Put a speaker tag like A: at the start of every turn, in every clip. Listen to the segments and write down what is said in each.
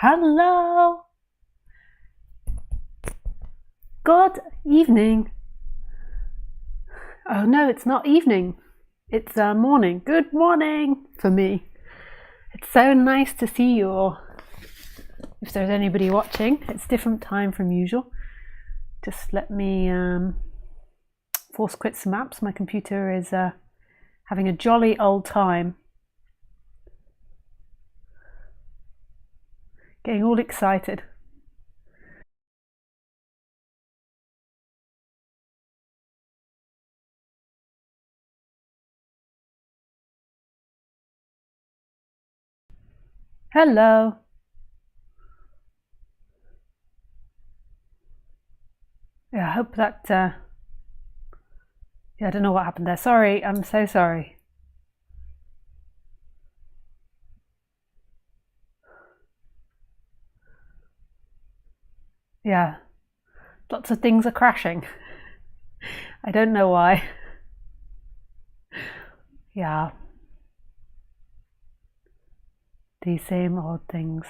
A: Hello. Good evening. Oh no, it's not evening. It's morning. Good morning for me. It's so nice to see you all. If there's anybody watching, it's different time from usual. Just let me force quit some apps. My computer is having a jolly old time. Getting all excited. Hello. Yeah, I hope that yeah, I don't know what happened there. Sorry, I'm so sorry. Yeah, lots of things are crashing. I don't know why. Yeah, these same odd things.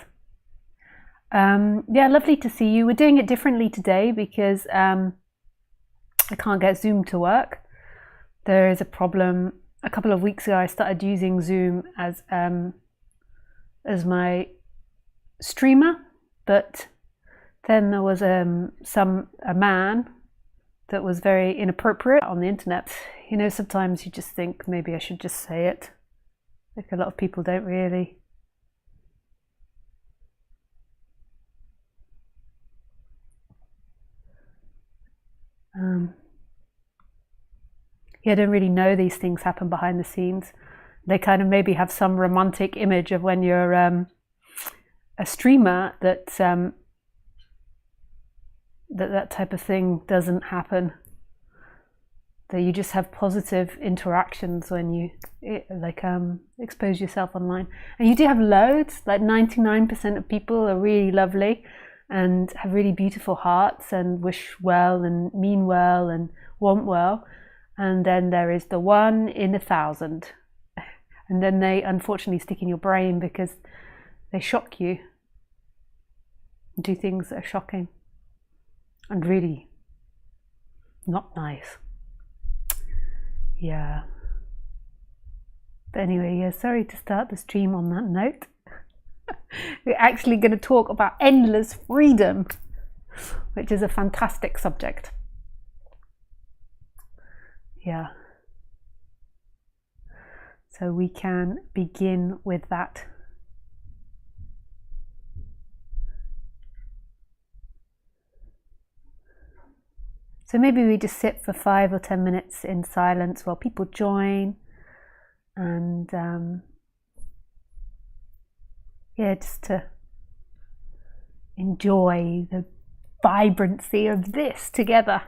A: Yeah, lovely to see you. We're doing it differently today because I can't get Zoom to work. There is a problem. A couple of weeks ago, I started using Zoom as my streamer, but then there was a man that was very inappropriate on the internet. You know, sometimes you just think maybe I should just say it. Like a lot of people don't really. Yeah, I don't really know these things happen behind the scenes. They kind of maybe have some romantic image of when you're a streamer that that type of thing doesn't happen. That you just have positive interactions when you expose yourself online. And you do have loads, like 99% of people are really lovely and have really beautiful hearts and wish well and mean well and want well. And then there is the 1 in 1,000. And then they unfortunately stick in your brain because they shock you, do things that are shocking and really not nice. Yeah. But anyway, yeah, sorry to start the stream on that note. We're actually going to talk about endless freedom, which is a fantastic subject. Yeah. So we can begin with that. So maybe we just sit for 5 or 10 minutes in silence while people join, and yeah, just to enjoy the vibrancy of this together.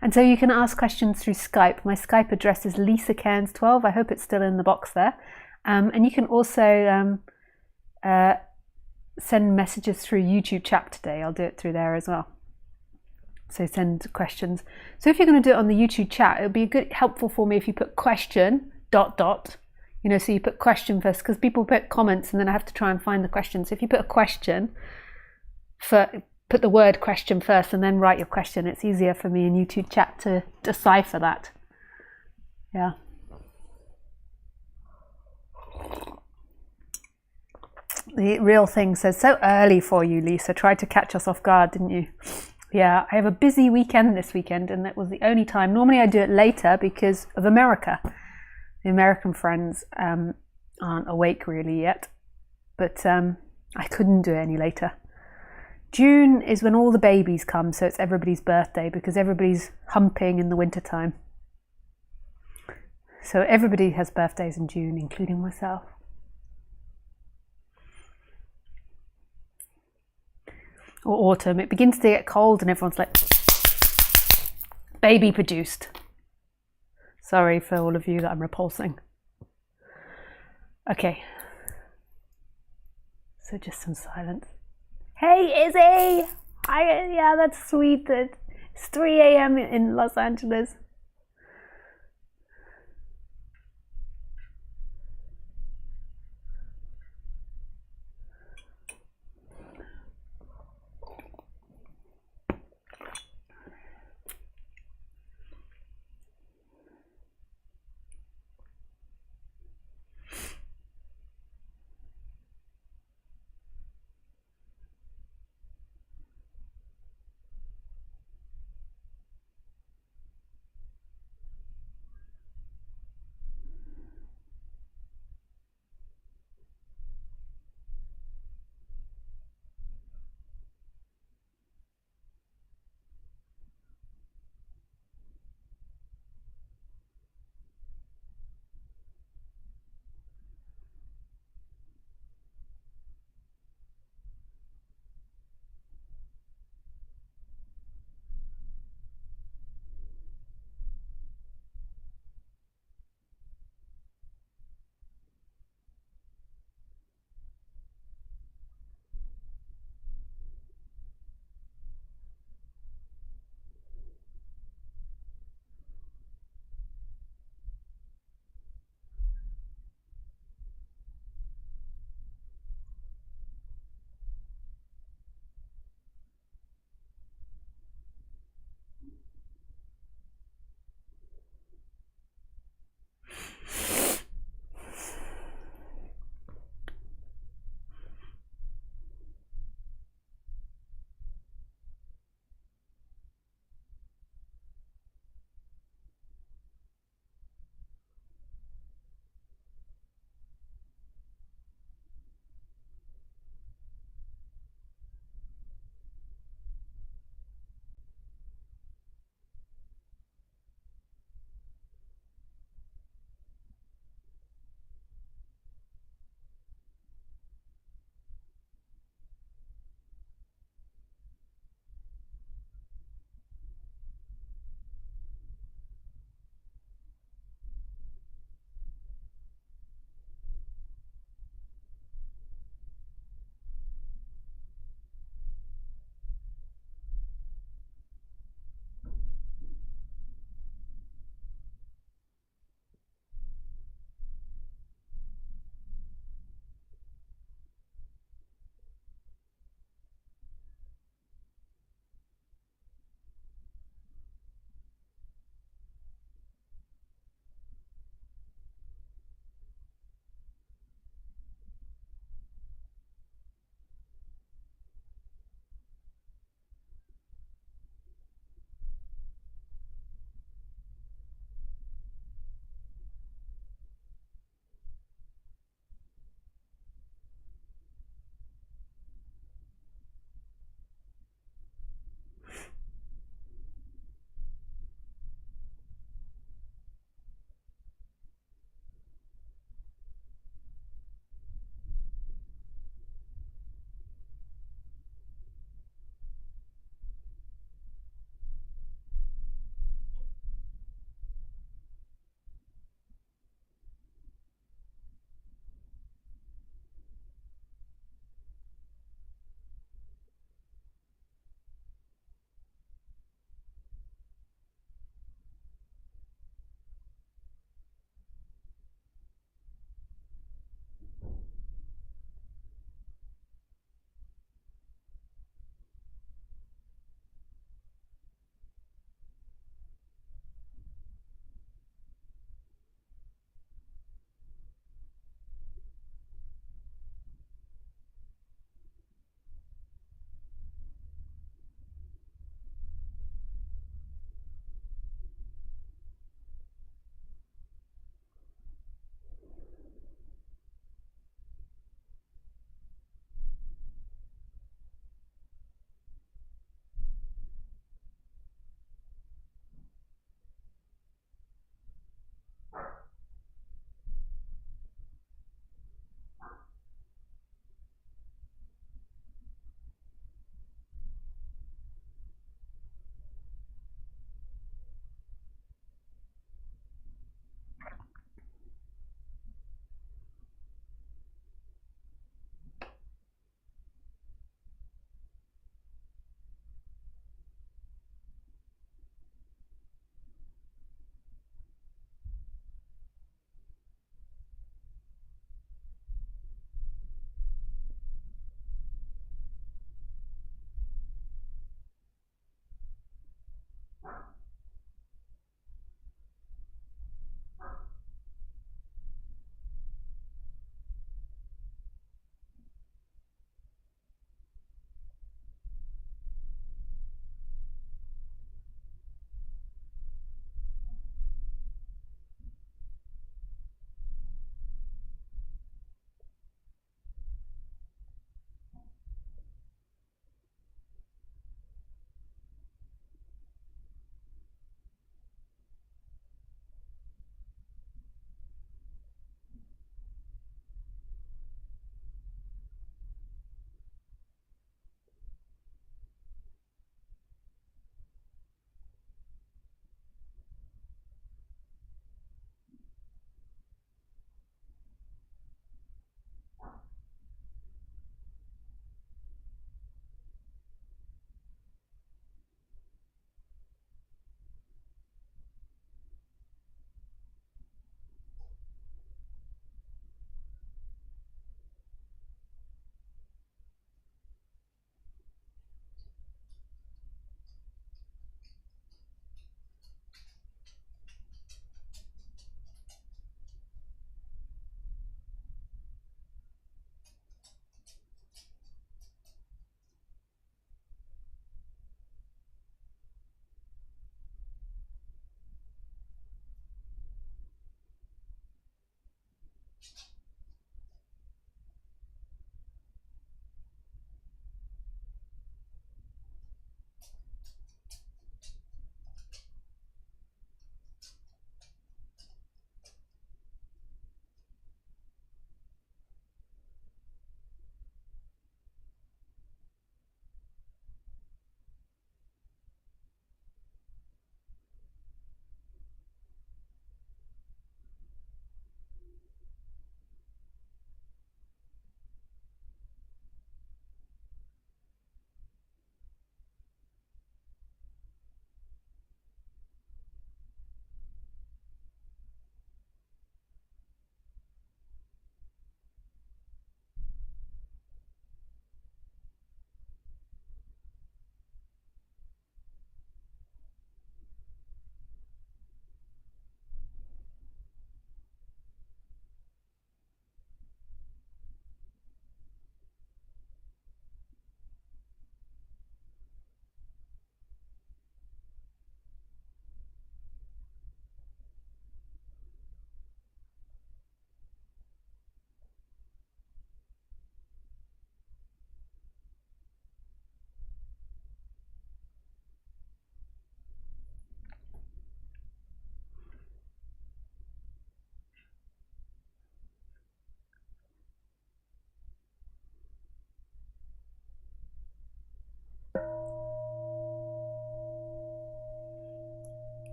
A: And so you can ask questions through Skype. My Skype address is Lisa Cairns 12. I hope it's still in the box there. And you can also send messages through YouTube chat today. I'll do it through there as well. So send questions. So if you're going to do it on the YouTube chat, it'll be helpful for me if you put question ... You know, so you put question first, because people put comments and then I have to try and find the question. So if you put a question, put the word question first and then write your question. It's easier for me in YouTube chat to decipher that. Yeah. The real thing says, so early for you, Lisa. Tried to catch us off guard, didn't you? Yeah, I have a busy weekend this weekend, and that was the only time. Normally I do it later because of America. The American friends aren't awake really yet, but I couldn't do it any later. June is when all the babies come, so it's everybody's birthday because everybody's humping in the wintertime. So everybody has birthdays in June, including myself. Or autumn, it begins to get cold and everyone's like, baby produced. Sorry for all of you that I'm repulsing. Okay. So just some silence. Hey Izzy! Yeah, that's sweet. It's 3 a.m. in Los Angeles.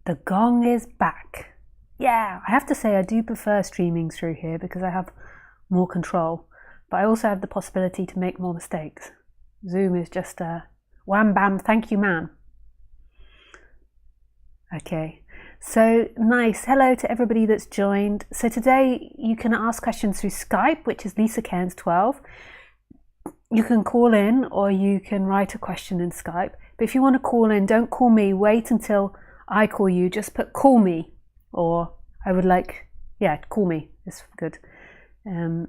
A: The gong is back. Yeah, I have to say I do prefer streaming through here because I have more control, but I also have the possibility to make more mistakes. Zoom is just a wham bam, thank you man. Okay, so nice. Hello to everybody that's joined. So today you can ask questions through Skype, which is Lisa Cairns 12. You can call in or you can write a question in Skype. But if you want to call in, don't call me. Wait until I call you. Just put call me, or I would like, yeah, call me. It's good. In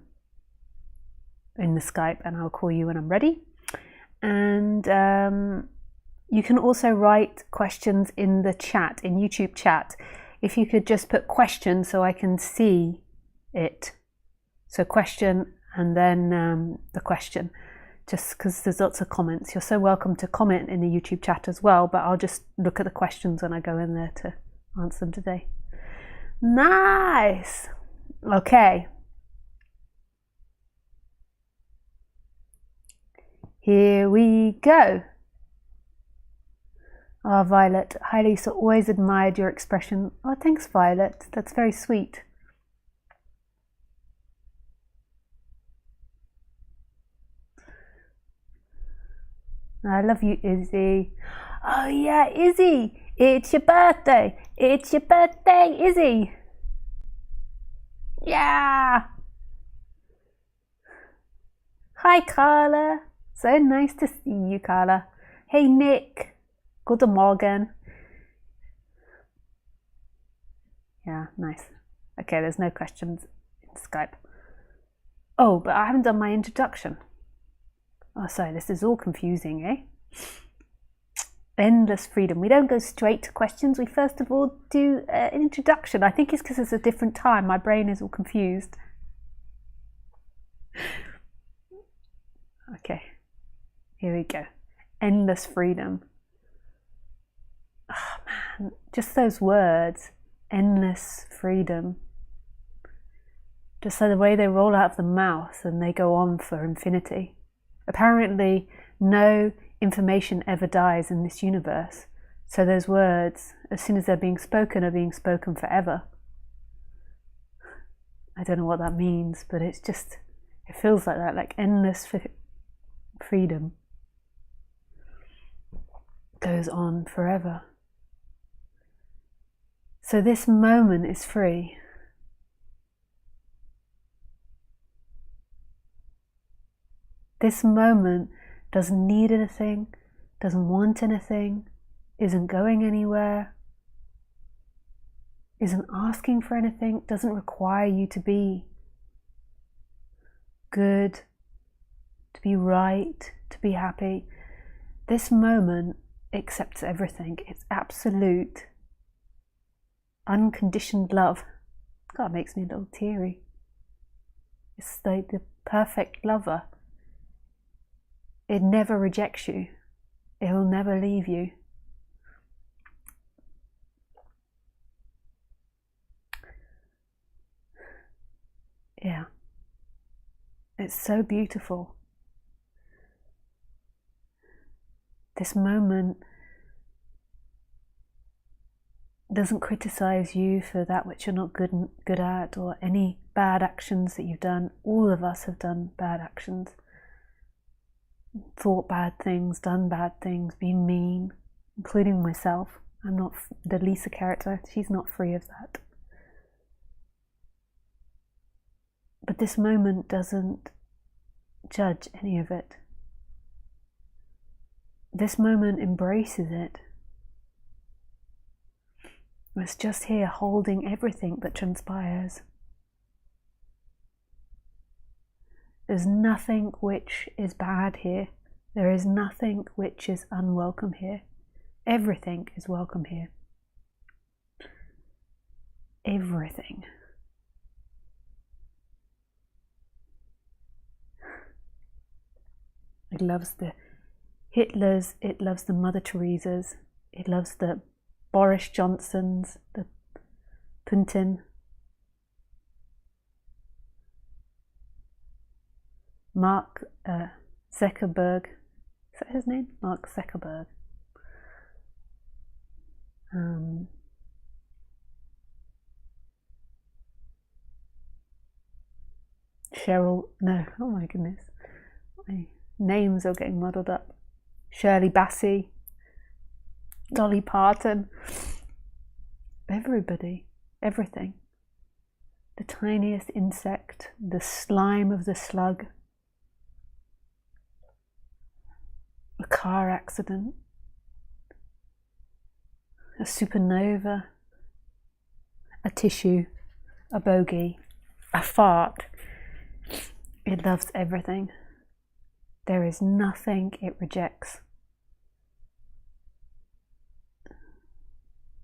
A: the Skype, and I'll call you when I'm ready. And you can also write questions in the chat, in YouTube chat. If you could just put question so I can see it. So question and then the question. Just because there's lots of comments. You're so welcome to comment in the YouTube chat as well, but I'll just look at the questions when I go in there to answer them today. Nice! Okay. Here we go. Ah, Violet. Hi Lisa, always admired your expression. Oh, thanks Violet. That's very sweet. I love you, Izzy. Oh yeah, Izzy, it's your birthday. It's your birthday, Izzy. Yeah. Hi, Carla. So nice to see you, Carla. Hey, Nick. Guten Morgen. Yeah, nice. Okay, there's no questions in Skype. Oh, but I haven't done my introduction. Oh, sorry, this is all confusing, eh? Endless freedom. We don't go straight to questions. We first of all do an introduction. I think it's because it's a different time. My brain is all confused. Okay, here we go. Endless freedom. Oh man, just those words. Endless freedom. Just so the way they roll out of the mouth and they go on for infinity. Apparently, no information ever dies in this universe. So those words, as soon as they're being spoken, are being spoken forever. I don't know what that means, but it's just, it feels like that, like endless freedom goes on forever. So this moment is free. This moment doesn't need anything, doesn't want anything, isn't going anywhere, isn't asking for anything, doesn't require you to be good, to be right, to be happy. This moment accepts everything. It's absolute, unconditioned love. God, it makes me a little teary. It's like the perfect lover. It never rejects you. It will never leave you. Yeah. It's so beautiful. This moment doesn't criticize you for that which you're not good at, or any bad actions that you've done. All of us have done bad actions. Thought bad things, done bad things, been mean, including myself. I'm not the Lisa character. She's not free of that. But this moment doesn't judge any of it. This moment embraces it. It's just here holding everything that transpires. There's nothing which is bad here. There is nothing which is unwelcome here. Everything is welcome here. Everything. It loves the Hitlers, it loves the Mother Teresas, it loves the Boris Johnsons, the Putin, Mark Zuckerberg. Is that his name? Mark Zuckerberg. Cheryl, no, oh my goodness, my names are getting muddled up. Shirley Bassey, Dolly Parton, everybody, everything. The tiniest insect, the slime of the slug, a car accident, a supernova, a tissue, a bogey, a fart. It loves everything. There is nothing it rejects.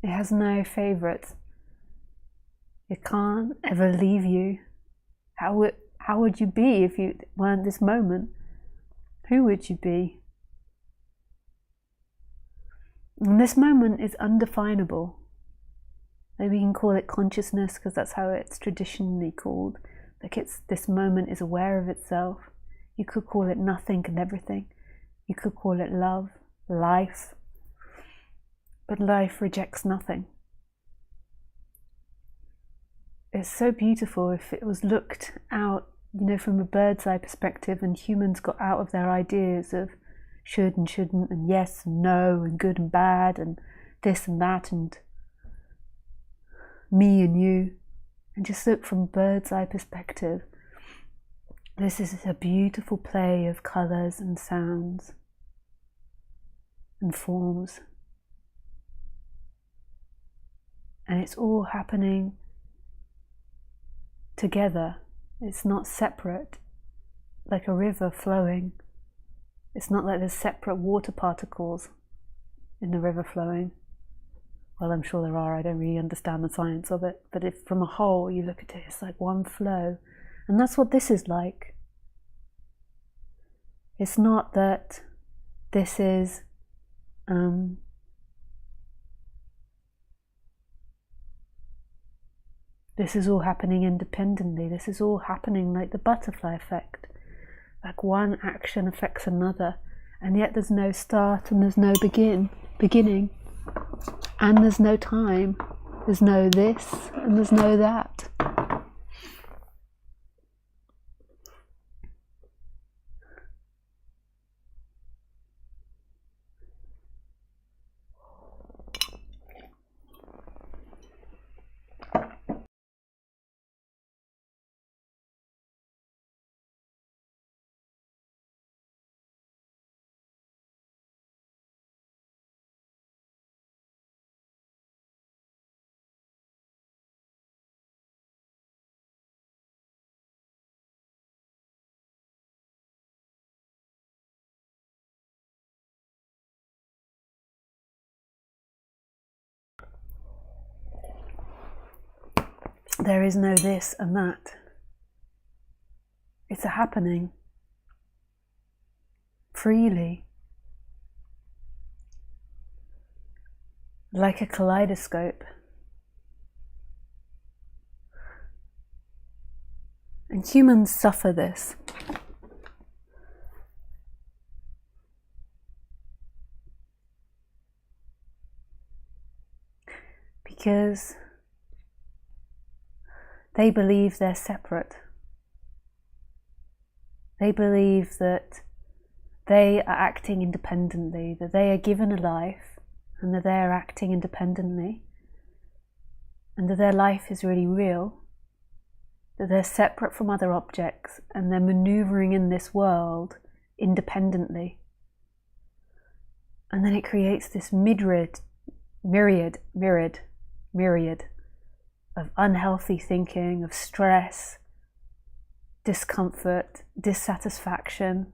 A: It has no favourites. It can't ever leave you. How would you be if you weren't this moment? Who would you be? And this moment is undefinable. Maybe we can call it consciousness because that's how it's traditionally called. Like this moment is aware of itself. You could call it nothing and everything. You could call it love, life. But life rejects nothing. It's so beautiful if it was looked out, from a bird's eye perspective, and humans got out of their ideas of should and shouldn't, and yes and no, and good and bad, and this and that, and me and you, and just look from a bird's eye perspective. This is a beautiful play of colours and sounds and forms. And it's all happening together. It's not separate, like a river flowing. It's not like there's separate water particles in the river flowing. Well, I'm sure there are. I don't really understand the science of it. But if from a whole you look at it, it's like one flow. And that's what this is like. It's not that this is this is all happening independently. This is all happening like the butterfly effect. Like one action affects another, and yet there's no start and there's no beginning, and there's no time. There's no this and there's no that. There is no this and that. It's a happening freely, like a kaleidoscope. And humans suffer this. Because they believe they're separate. They believe that they are acting independently, that they are given a life and that they are acting independently, and that their life is really real, that they're separate from other objects and they're maneuvering in this world independently. And then it creates this myriad of unhealthy thinking, of stress, discomfort, dissatisfaction.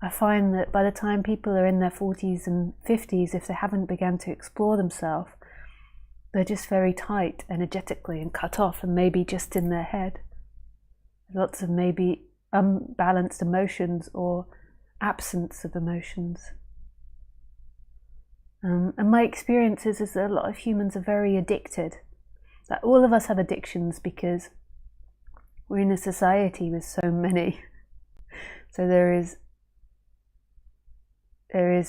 A: I find that by the time people are in their 40s and 50s, if they haven't begun to explore themselves, they're just very tight energetically and cut off, and maybe just in their head. Lots of maybe unbalanced emotions or absence of emotions. And my experience is that a lot of humans are very addicted. Like all of us have addictions because we're in a society with so many. So there is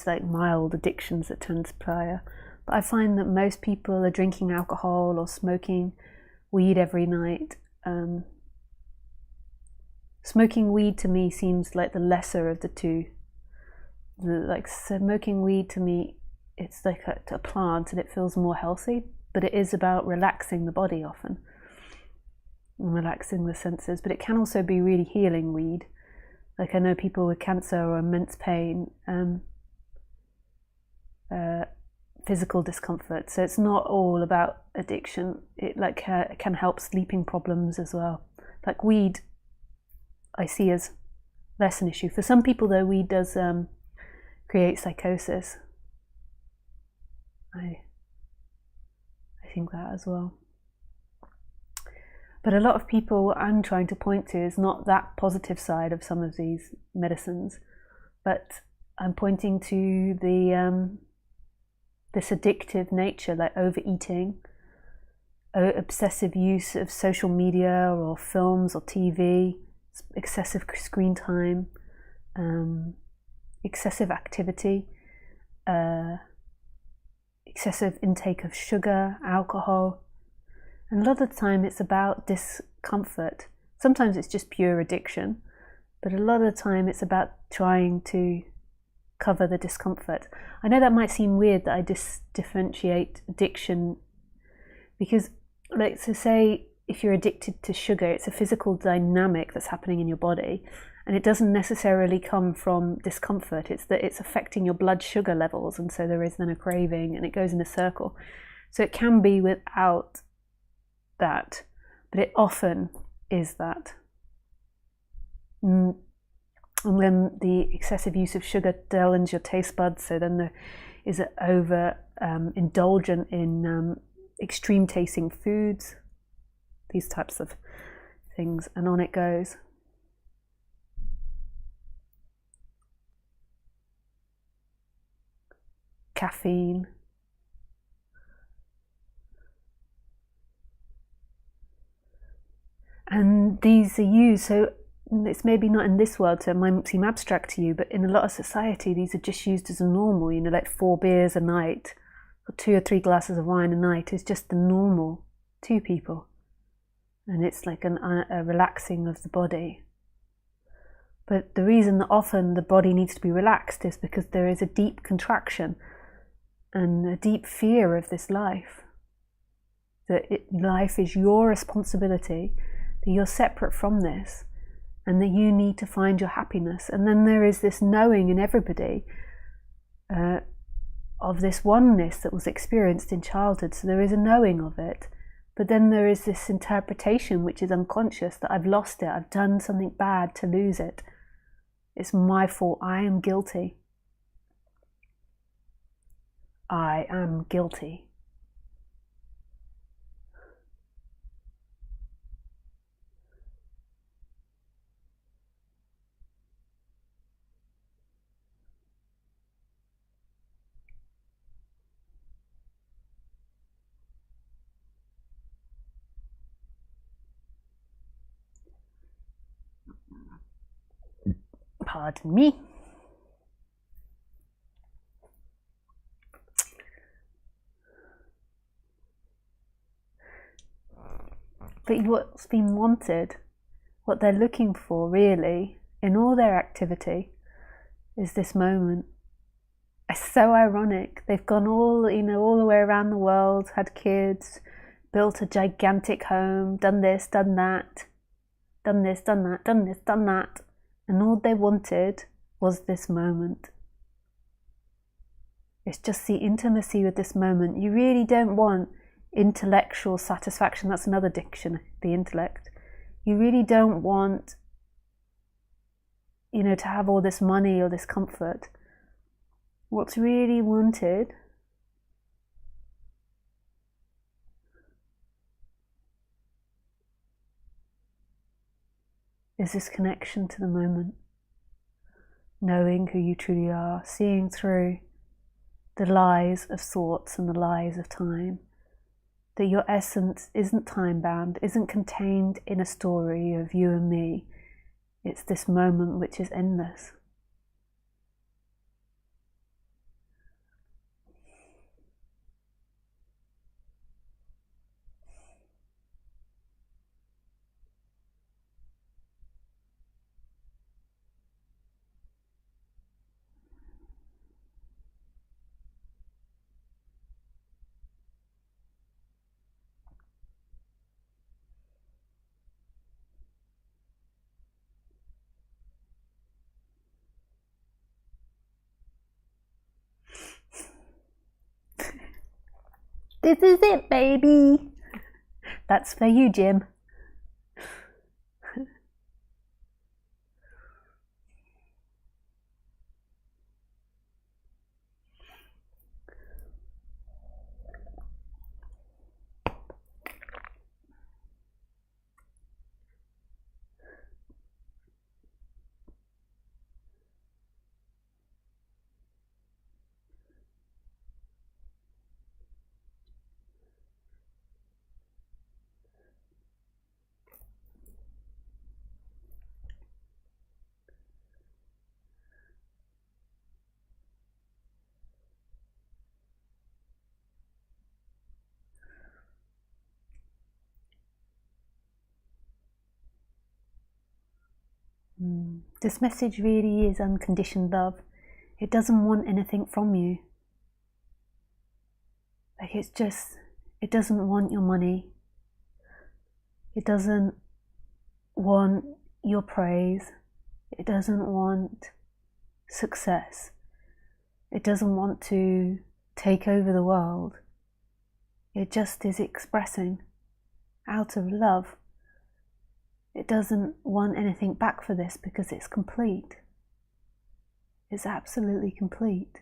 A: like mild addictions that transpire. But I find that most people are drinking alcohol or smoking weed every night, smoking weed to me seems like the lesser of the two. Like smoking weed to me, it's like a plant and it feels more healthy, but it is about relaxing the body often, and relaxing the senses. But it can also be really healing weed. Like I know people with cancer or immense pain, physical discomfort. So it's not all about addiction. It can help sleeping problems as well. Like weed, I see as less an issue. For some people though, weed does create psychosis. I think that as well. But a lot of people, what I'm trying to point to is not that positive side of some of these medicines, but I'm pointing to the this addictive nature, like overeating, obsessive use of social media or films or TV, excessive screen time, excessive activity, excessive intake of sugar, alcohol. And a lot of the time it's about discomfort. Sometimes it's just pure addiction, but a lot of the time it's about trying to cover the discomfort. I know that might seem weird that I differentiate addiction, because like, so say if you're addicted to sugar, it's a physical dynamic that's happening in your body, and it doesn't necessarily come from discomfort. It's that it's affecting your blood sugar levels, and so there is then a craving, and it goes in a circle. So it can be without that, but it often is that. And when the excessive use of sugar dullens your taste buds, so then there is an over indulgent in extreme tasting foods, these types of things, and on it goes. Caffeine. And these are used, so it's maybe not in this world, so it might seem abstract to you, but in a lot of society, these are just used as a normal, like 4 beers a night, or 2 or 3 glasses of wine a night is just the normal to people. And it's like a relaxing of the body. But the reason that often the body needs to be relaxed is because there is a deep contraction and a deep fear of this life. That life is your responsibility, that you're separate from this, and that you need to find your happiness. And then there is this knowing in everybody of this oneness that was experienced in childhood. So there is a knowing of it, but then there is this interpretation which is unconscious, that I've lost it, I've done something bad to lose it. It's my fault, I am guilty. I am guilty. Pardon me. But what's been wanted, what they're looking for really, in all their activity, is this moment. It's so ironic. They've gone all the way around the world, had kids, built a gigantic home, done this, done that, done this, done that, done this, done that. And all they wanted was this moment. It's just the intimacy with this moment. You really don't want intellectual satisfaction. That's another addiction, the intellect. You really don't want, to have all this money or this comfort. What's really wanted is this connection to the moment, knowing who you truly are, seeing through the lies of thoughts and the lies of time, that your essence isn't time-bound, isn't contained in a story of you and me. It's this moment which is endless. This is it, baby. That's for you, Jim. This message really is unconditioned love. It doesn't want anything from you. Like it doesn't want your money. It doesn't want your praise. It doesn't want success. It doesn't want to take over the world. It just is expressing out of love. It doesn't want anything back for this because it's complete. It's absolutely complete.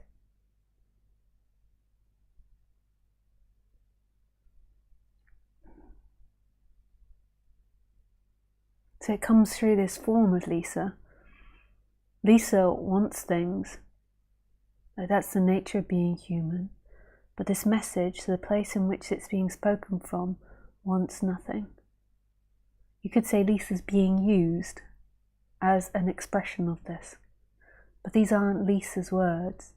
A: So it comes through this form of Lisa. Lisa wants things. Like that's the nature of being human. But this message, the place in which it's being spoken from, wants nothing. You could say Lisa's being used as an expression of this. But these aren't Lisa's words,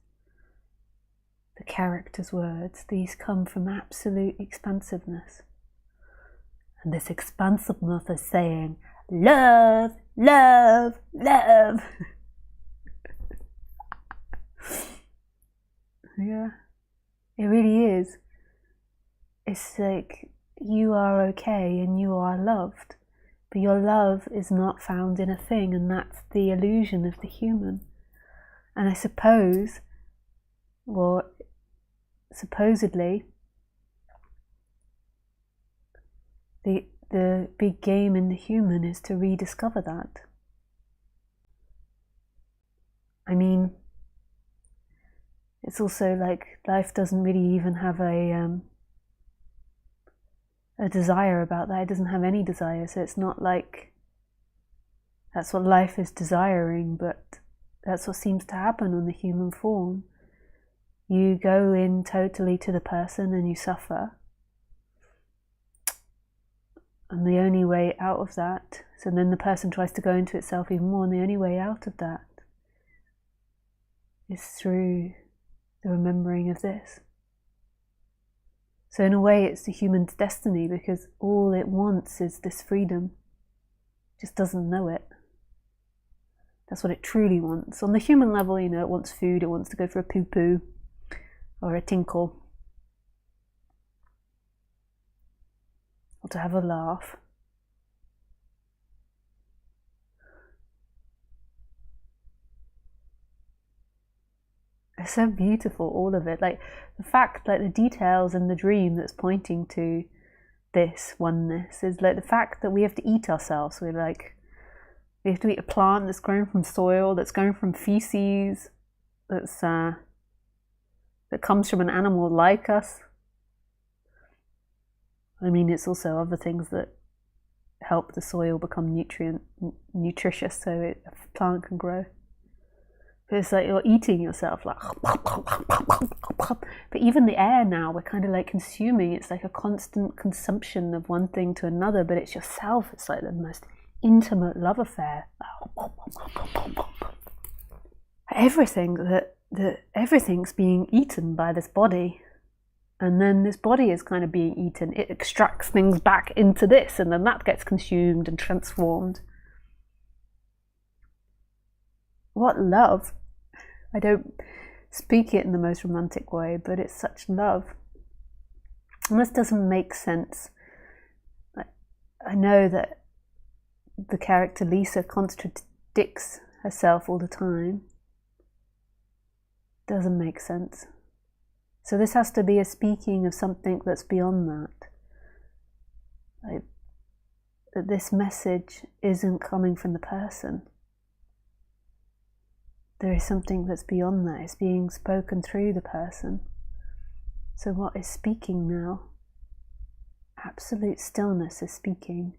A: the character's words. These come from absolute expansiveness. And this expansiveness is saying, love, love, love. Yeah, it really is. It's like you are okay and you are loved. But your love is not found in a thing, and that's the illusion of the human. And I suppose, or supposedly, the big game in the human is to rediscover that. I mean, it's also like life doesn't really even have a desire about that. It doesn't have any desire, so it's not like that's what life is desiring, but that's what seems to happen on the human form. You go in totally to the person and you suffer, and the only way out of that, so then the person tries to go into itself even more, and the only way out of that is through the remembering of this. So in a way it's the human's destiny, because all it wants is this freedom. It just doesn't know it. That's what it truly wants. On the human level, you know, it wants food, it wants to go for a poo-poo or a tinkle, or to have a laugh. It's so beautiful, all of it. Like the fact, like the details in the dream that's pointing to this oneness is like the fact that we have to eat ourselves. We have to eat a plant that's grown from soil, that's grown from feces, that comes from an animal like us. I mean, it's also other things that help the soil become nutritious, so a plant can grow. But it's like you're eating yourself, like. But even the air now, we're kind of like consuming. It's like a constant consumption of one thing to another, but it's yourself. It's like the most intimate love affair. Everything's being eaten by this body. And then this body is kind of being eaten. It extracts things back into this, and then that gets consumed and transformed. What love? I don't speak it in the most romantic way, but it's such love. And this doesn't make sense. I know that the character Lisa contradicts herself all the time. Doesn't make sense. So this has to be a speaking of something that's beyond that. That this message isn't coming from the person. There is something that's beyond that. It's being spoken through the person. So what is speaking now? Absolute stillness is speaking.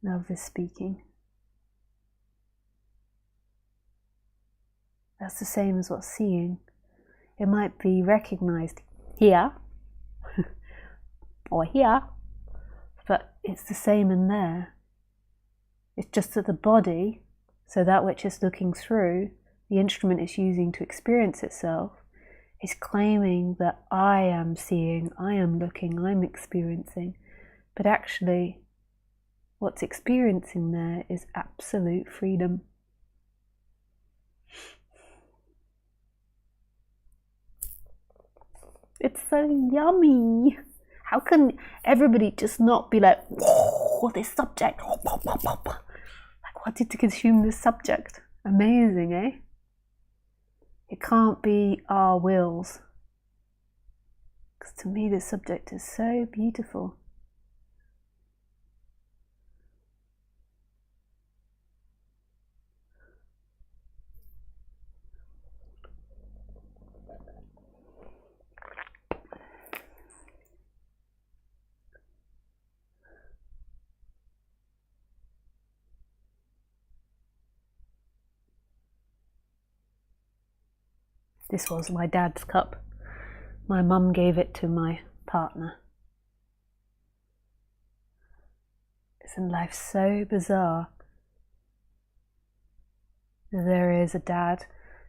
A: Love is speaking. That's the same as what's seeing. It might be recognized here or here, but it's the same in there. It's just that the body, so that which is looking through, the instrument it's using to experience itself, is claiming that I am seeing, I am looking, I'm experiencing. But actually, what's experiencing there is absolute freedom. It's so yummy. How can everybody just not be like, whoa, this subject, like wanting to consume this subject? Amazing, eh? It can't be our wills. Because to me this subject is so beautiful. This was my dad's cup. My mum gave it to my partner. Isn't life so bizarre? That there is a dad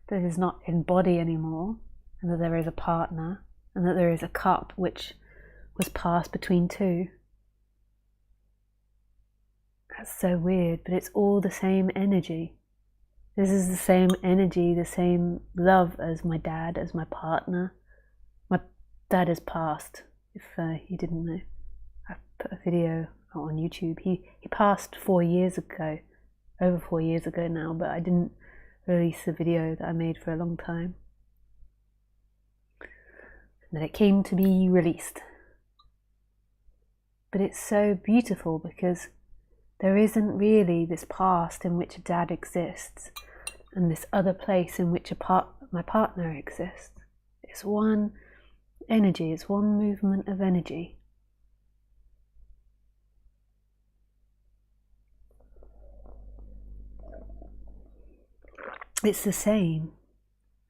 A: that is not in body anymore, and that there is a partner, and that there is a cup which was passed between two. That's so weird, but it's all the same energy. This is the same energy, the same love as my dad, as my partner. My dad has passed, if you didn't know. I put a video on YouTube. He passed 4 years ago, over 4 years ago now, but I didn't release the video that I made for a long time. And then it came to be released. But it's so beautiful because there isn't really this past in which a dad exists and this other place in which my partner exists. It's one energy, it's one movement of energy. It's the same.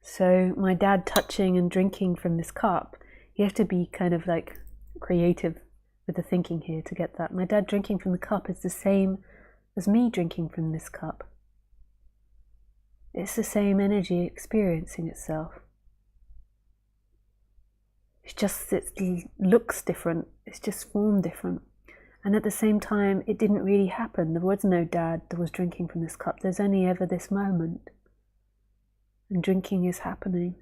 A: So my dad touching and drinking from this cup, you have to be kind of like creative with the thinking here to get that. My dad drinking from the cup is the same as me drinking from this cup. It's the same energy experiencing itself. It's just, it looks different, it's just formed different. And at the same time, it didn't really happen. There was no dad that was drinking from this cup. There's only ever this moment. And drinking is happening.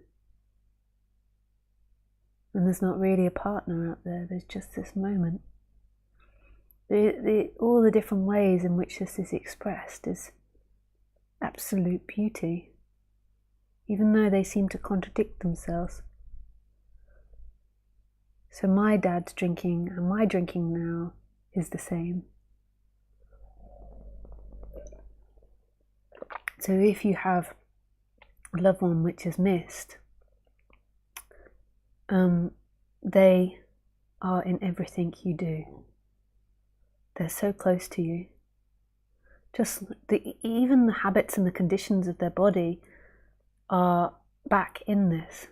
A: And there's not really a partner out there, there's just this moment. All the different ways in which this is expressed is absolute beauty, even though they seem to contradict themselves. So my dad's drinking and my drinking now is the same. So if you have a loved one which is missed, they are in everything you do. They're so close to you. Just even the habits and the conditions of their body are back in this,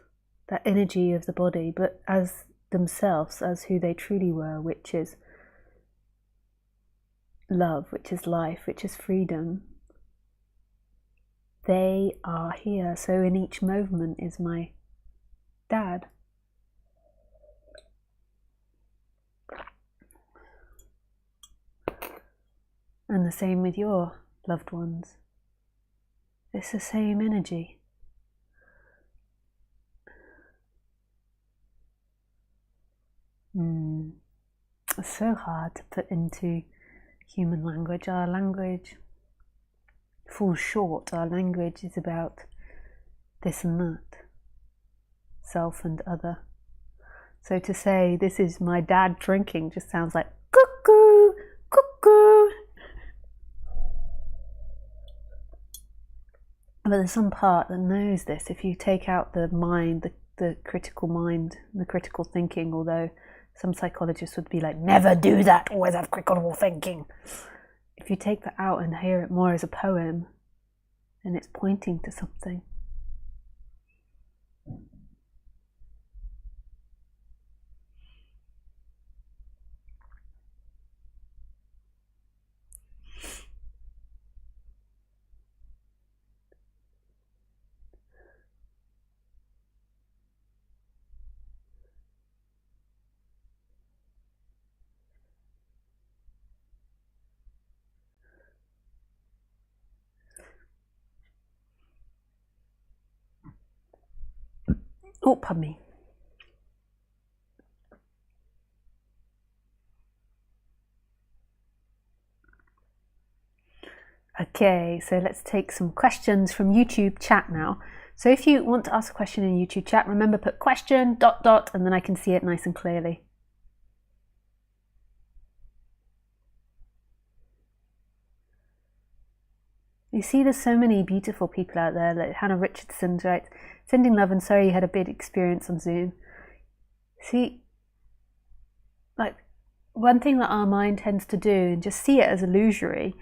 A: that energy of the body, but as themselves, as who they truly were, which is love, which is life, which is freedom. They are here. So in each movement is my dad. And the same with your loved ones. It's the same energy. It's so hard to put into human language. Our language falls short. Our language is about this and that. self and other. So to say this is my dad drinking just sounds like cuckoo, cuckoo. But there's some part that knows this. If you take out the mind, the critical mind, the critical thinking, although some psychologists would be like, never do that, always have critical thinking. If you take that out and hear it more as a poem, then it's pointing to something. Oh, pardon me. Okay, so let's take some questions from YouTube chat now. So if you want to ask a question in YouTube chat, remember put question ... and then I can see it nice and clearly. You see, there's so many beautiful people out there. Like Hannah Richardson's right, sending love and sorry you had a bad experience on Zoom. See, like one thing that our mind tends to do, and just see it as illusory,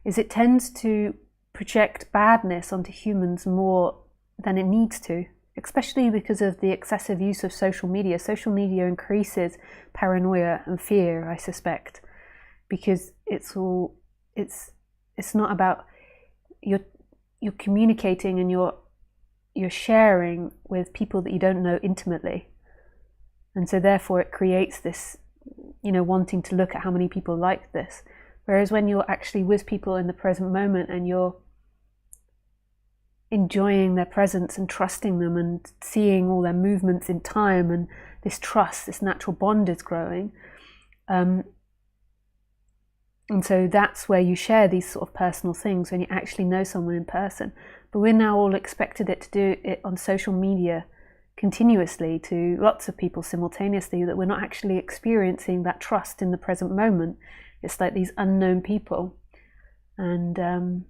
A: is it tends to project badness onto humans more than it needs to, especially because of the excessive use of social media. Social media increases paranoia and fear, I suspect, because it's not about you're communicating and you're sharing with people that you don't know intimately, and so therefore it creates this, wanting to look at how many people like this. Whereas when you're actually with people in the present moment and you're enjoying their presence and trusting them and seeing all their movements in time, and this trust, this natural bond is growing, and so that's where you share these sort of personal things, when you actually know someone in person. But we're now all expected to do it on social media continuously to lots of people simultaneously, that we're not actually experiencing that trust in the present moment. It's like these unknown people and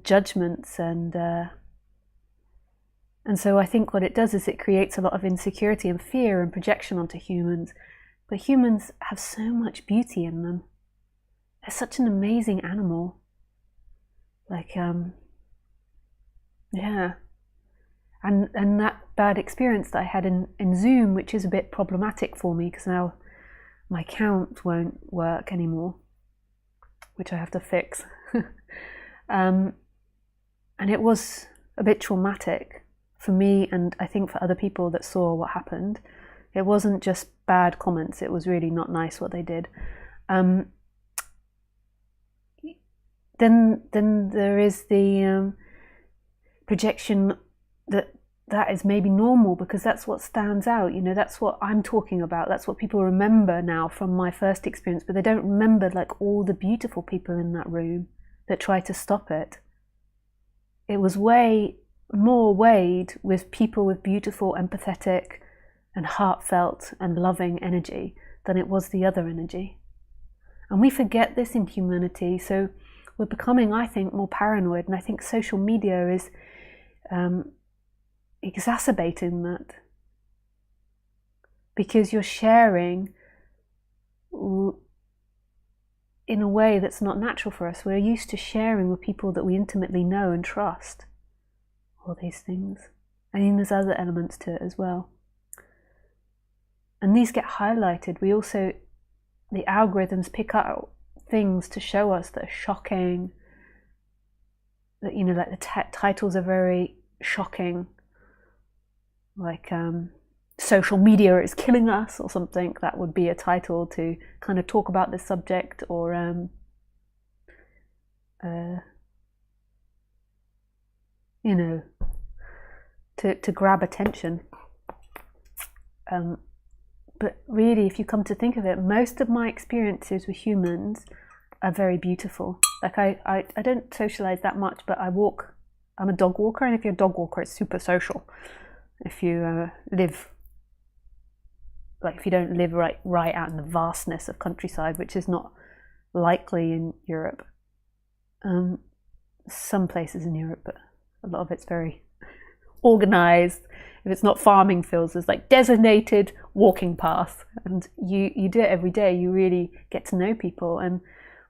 A: judgments and so I think what it does is it creates a lot of insecurity and fear and projection onto humans. But humans have so much beauty in them. They're such an amazing animal. Like, yeah. And that bad experience that I had in Zoom, which is a bit problematic for me because now my account won't work anymore, which I have to fix. And it was a bit traumatic for me, and I think for other people that saw what happened. It wasn't just bad comments, it was really not nice what they did. Then there is the projection that is maybe normal because that's what stands out. That's what I'm talking about. That's what people remember now from my first experience, but they don't remember like all the beautiful people in that room that tried to stop it. It was way more weighed with people with beautiful, empathetic and heartfelt and loving energy than it was the other energy. And we forget this in humanity, so we're becoming, I think, more paranoid, and I think social media is exacerbating that, because you're sharing in a way that's not natural for us. We're used to sharing with people that we intimately know and trust, all these things. I mean, there's other elements to it as well. And these get highlighted. The algorithms pick up things to show us that are shocking, that, like the titles are very shocking, like social media is killing us or something. That would be a title to kind of talk about this subject, or to grab attention. But really, if you come to think of it, most of my experiences with humans are very beautiful. Like I don't socialize that much, but I walk I'm a dog walker, and if you're a dog walker, it's super social. If you live, like if you don't live right out in the vastness of countryside, which is not likely in Europe. Some places in Europe, but a lot of it's very organized. If it's not farming fields, there's like designated walking paths, and you do it every day. You really get to know people, and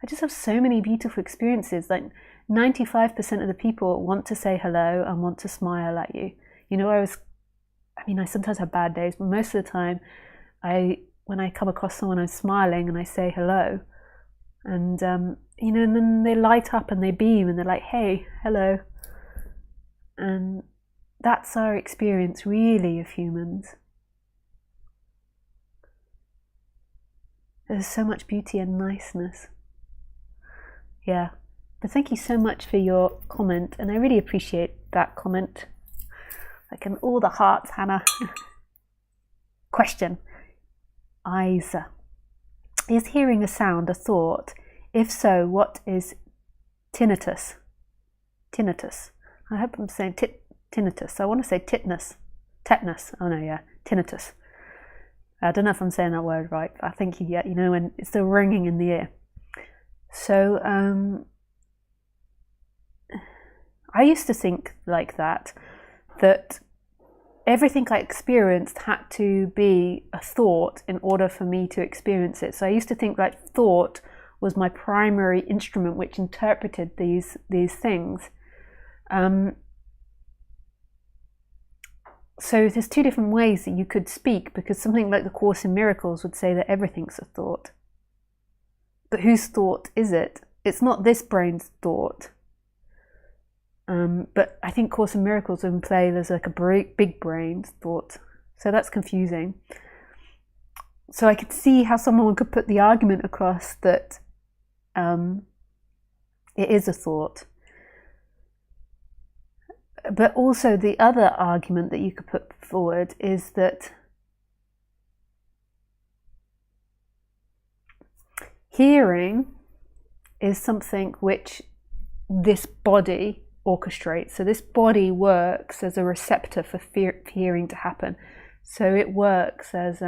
A: I just have so many beautiful experiences. Like 95% of the people want to say hello and want to smile at you. You know, I sometimes have bad days, but most of the time, when I come across someone, I'm smiling and I say hello, and you know, and then they light up and they beam and they're like, hey, hello. And that's our experience really of humans. There's so much beauty and niceness. Yeah, but thank you so much for your comment, and I really appreciate that comment. Like in all the hearts, Hannah. Question. Isa. Is hearing a sound a thought? If so, what is tinnitus? Tinnitus. I hope I'm saying tinnitus. I want to say tetanus. Oh no, yeah, tinnitus. I don't know if I'm saying that word right. I think you know, when it's the ringing in the ear. So I used to think like that everything I experienced had to be a thought in order for me to experience it. So I used to think like thought was my primary instrument which interpreted these things. So there's two different ways that you could speak, because something like the Course in Miracles would say that everything's a thought. But whose thought is it? It's not this brain's thought. But I think Course in Miracles would imply there's like a big brain's thought. So that's confusing. So I could see how someone could put the argument across that it is a thought. But also the other argument that you could put forward is that hearing is something which this body orchestrates. So this body works as a receptor for hearing to happen. So it works as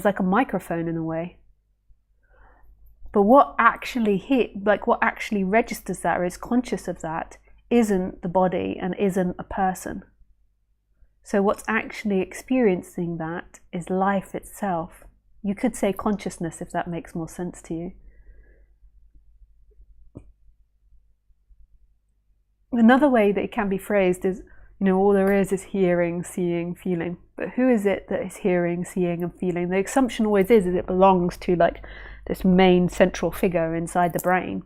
A: like a microphone in a way. But what actually what actually registers that or is conscious of that isn't the body and isn't a person. So what's actually experiencing that is life itself. You could say consciousness if that makes more sense to you. Another way that it can be phrased is, you know, all there is hearing, seeing, feeling. But who is it that is hearing, seeing and feeling? The assumption always is it belongs to like this main central figure inside the brain.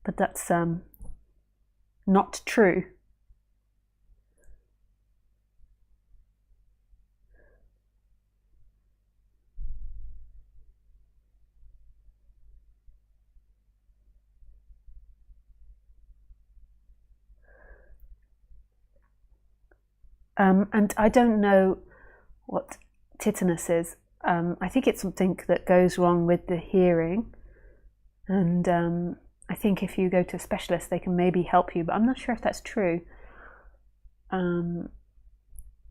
A: But that's not true. And I don't know what tinnitus is. I think it's something that goes wrong with the hearing, and I think if you go to a specialist they can maybe help you, but I'm not sure if that's true.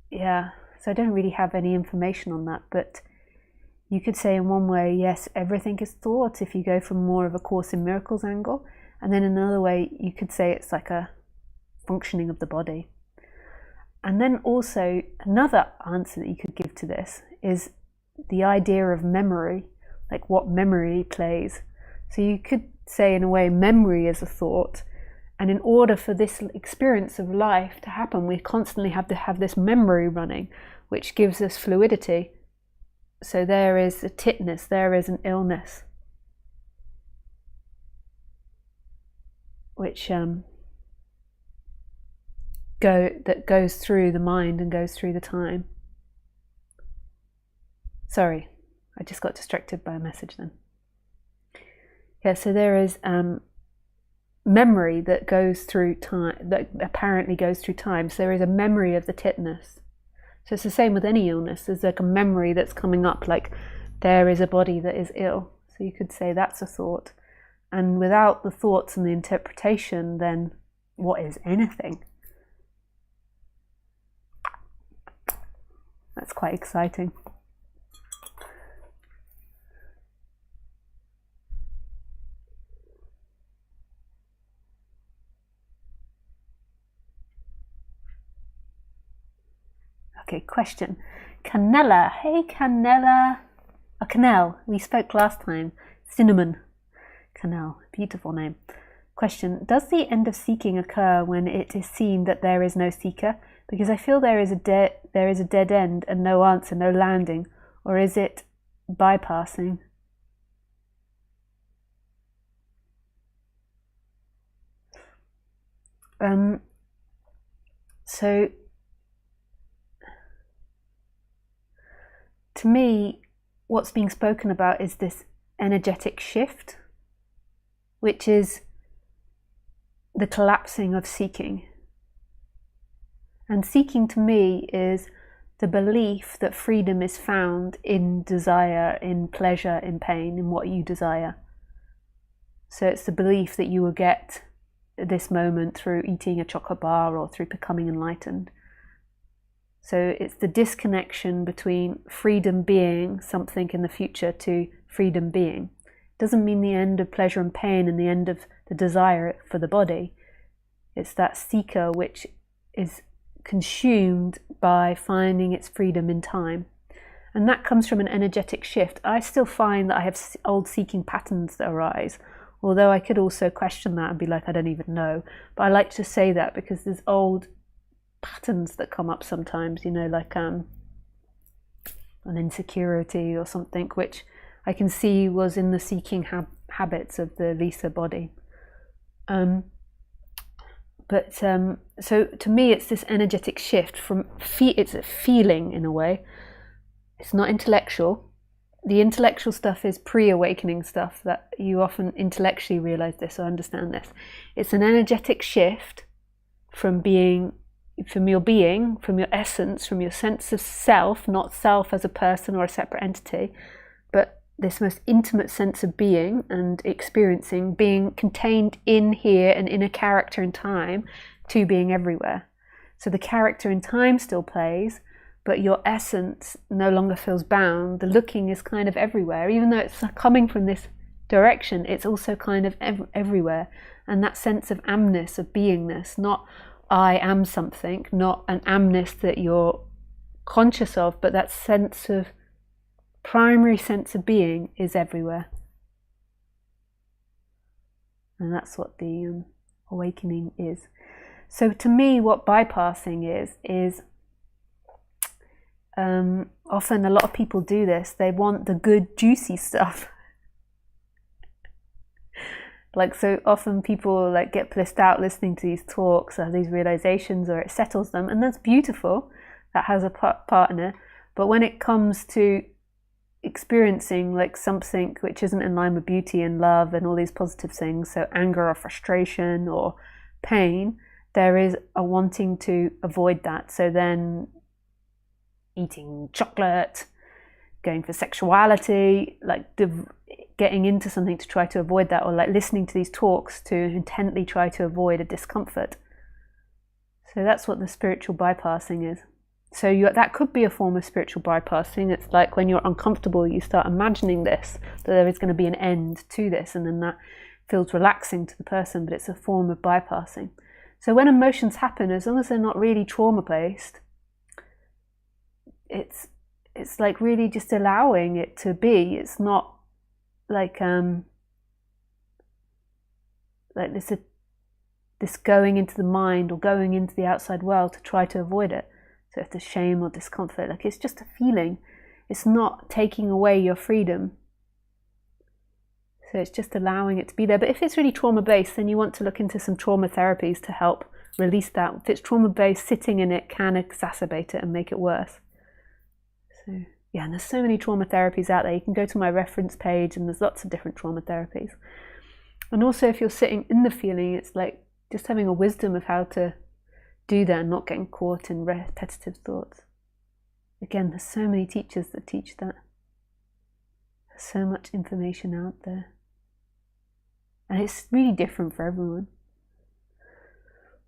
A: Yeah, so I don't really have any information on that, but you could say in one way, yes, everything is thought if you go from more of a Course in Miracles angle, and then in another way you could say it's like a functioning of the body. And then also another answer that you could give to this is the idea of memory, like what memory plays. So you could say in a way memory is a thought, and in order for this experience of life to happen we constantly have to have this memory running, which gives us fluidity. So there is a tinnitus, there is an illness, which that goes through the mind and goes through the time. Sorry, I just got distracted by a message then. Yeah, so there is memory that goes through time, that apparently goes through time. So there is a memory of the tinnitus. So it's the same with any illness. There's like a memory that's coming up, like there is a body that is ill. So you could say that's a thought. And without the thoughts and the interpretation, then what is anything? That's quite exciting. Okay, question. Canella. Hey, Canella. Oh, Canel. We spoke last time. Cinnamon. Canel. Beautiful name. Question. Does the end of seeking occur when it is seen that there is no seeker? Because I feel there is a dead end and no answer, no landing. Or is it bypassing? So to me, what's being spoken about is this energetic shift, which is the collapsing of seeking. And seeking to me is the belief that freedom is found in desire, in pleasure, in pain, in what you desire. So it's the belief that you will get this moment through eating a chocolate bar or through becoming enlightened. So it's the disconnection between freedom being something in the future to freedom being. It doesn't mean the end of pleasure and pain and the end of the desire for the body. It's that seeker which is consumed by finding its freedom in time. And that comes from an energetic shift. I still find that I have old seeking patterns that arise, although I could also question that and be like, I don't even know. But I like to say that because there's old patterns that come up sometimes, like an insecurity or something, which I can see was in the seeking habits of the Lisa body. So to me, it's this energetic shift from it's a feeling in a way. It's not intellectual. The intellectual stuff is pre-awakening stuff that you often intellectually realize this or understand this. It's an energetic shift from your essence, from your sense of self, not self as a person or a separate entity, but this most intimate sense of being and experiencing, being contained in here and in a character in time, to being everywhere. So the character in time still plays, but your essence no longer feels bound. The looking is kind of everywhere. Even though it's coming from this direction, it's also kind of everywhere. And that sense of amness, of beingness, not I am something, not an amness that you're conscious of, but that primary sense of being is everywhere. And that's what the awakening is. So to me, what bypassing is often a lot of people do this. They want the good, juicy stuff. So often people get blissed out listening to these talks or these realizations, or it settles them, and that's beautiful. That has a partner. But when it comes to experiencing something which isn't in line with beauty and love and all these positive things, so anger or frustration or pain, there is a wanting to avoid that. So then eating chocolate, going for sexuality, getting into something to try to avoid that, or listening to these talks to intently try to avoid a discomfort. So that's what the spiritual bypassing is. So that could be a form of spiritual bypassing. It's like when you're uncomfortable, you start imagining that there is going to be an end to this, and then that feels relaxing to the person, but it's a form of bypassing. So when emotions happen, as long as they're not really trauma-based, it's really just allowing it to be. It's not this going into the mind or going into the outside world to try to avoid it. So if there's shame or discomfort, it's just a feeling. It's not taking away your freedom. So it's just allowing it to be there. But if it's really trauma-based, then you want to look into some trauma therapies to help release that. If it's trauma-based, sitting in it can exacerbate it and make it worse. So yeah, and there's so many trauma therapies out there. You can go to my reference page and there's lots of different trauma therapies. And also if you're sitting in the feeling, it's just having a wisdom of how to do that and not getting caught in repetitive thoughts. Again, there's so many teachers that teach that. There's so much information out there. And it's really different for everyone.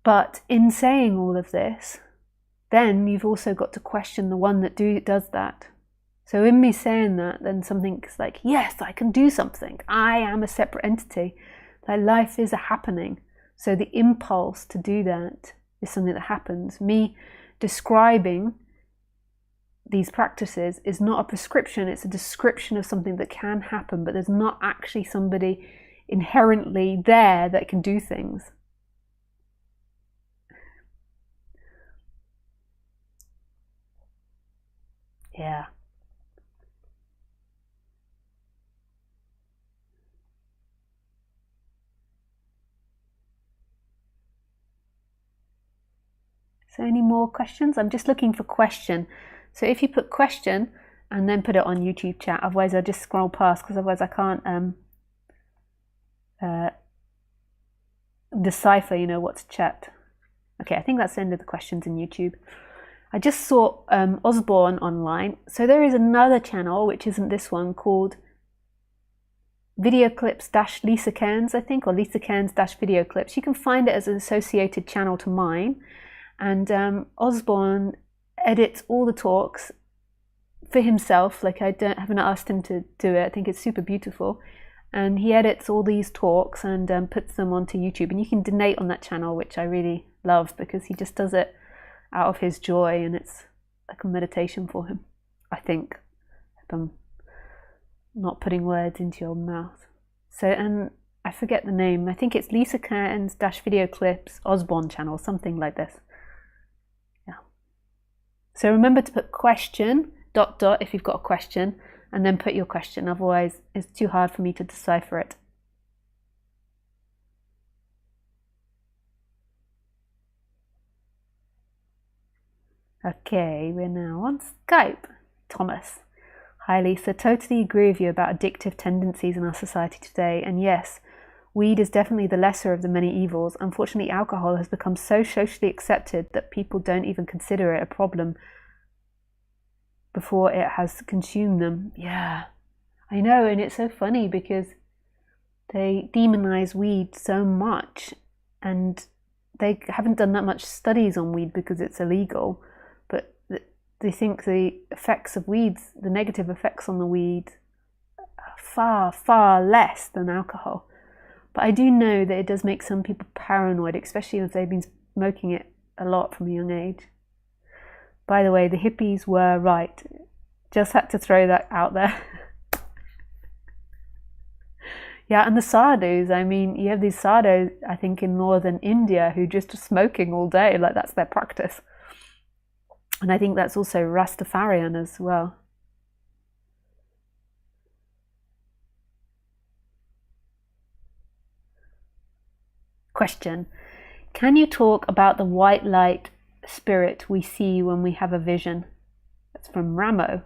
A: But in saying all of this, then you've also got to question the one that does that. So in me saying that, then something's like, yes, I can do something. I am a separate entity. Like life is a happening. So the impulse to do that is something that happens. Me describing these practices is not a prescription, it's a description of something that can happen, but there's not actually somebody inherently there that can do things. Yeah. So any more questions? I'm just looking for question. So if you put question and then put it on YouTube chat, otherwise I'll just scroll past, because otherwise I can't decipher, what's chat. Okay, I think that's the end of the questions in YouTube. I just saw Osborne online. So there is another channel, which isn't this one, called Video Clips Lisa Cairns, I think, or Lisa Cairns Video Clips. You can find it as an associated channel to mine. And Osborne edits all the talks for himself. Like, haven't asked him to do it. I think it's super beautiful. And he edits all these talks and puts them onto YouTube. And you can donate on that channel, which I really love, because he just does it out of his joy, and it's like a meditation for him, I think, if I'm not putting words into your mouth. So, and I forget the name. I think it's Lisa Cairns Video Clips Osborne channel, something like this. Yeah. So remember to put question, ... if you've got a question, and then put your question. Otherwise, it's too hard for me to decipher it. Okay, we're now on Skype. Thomas. Hi Lisa, totally agree with you about addictive tendencies in our society today. And yes, weed is definitely the lesser of the many evils. Unfortunately, alcohol has become so socially accepted that people don't even consider it a problem before it has consumed them. Yeah, I know, and it's so funny because they demonize weed so much, and they haven't done that much studies on weed because it's illegal. But they think the effects of weeds, the negative effects on the weed, are far, far less than alcohol. But I do know that it does make some people paranoid, especially if they've been smoking it a lot from a young age. By the way, the hippies were right. Just had to throw that out there. Yeah, and the sadhus, I mean, you have these sadhus, I think, in northern India who just are smoking all day, like that's their practice. And I think that's also Rastafarian as well. Question. Can you talk about the white light spirit we see when we have a vision? That's from Ramo.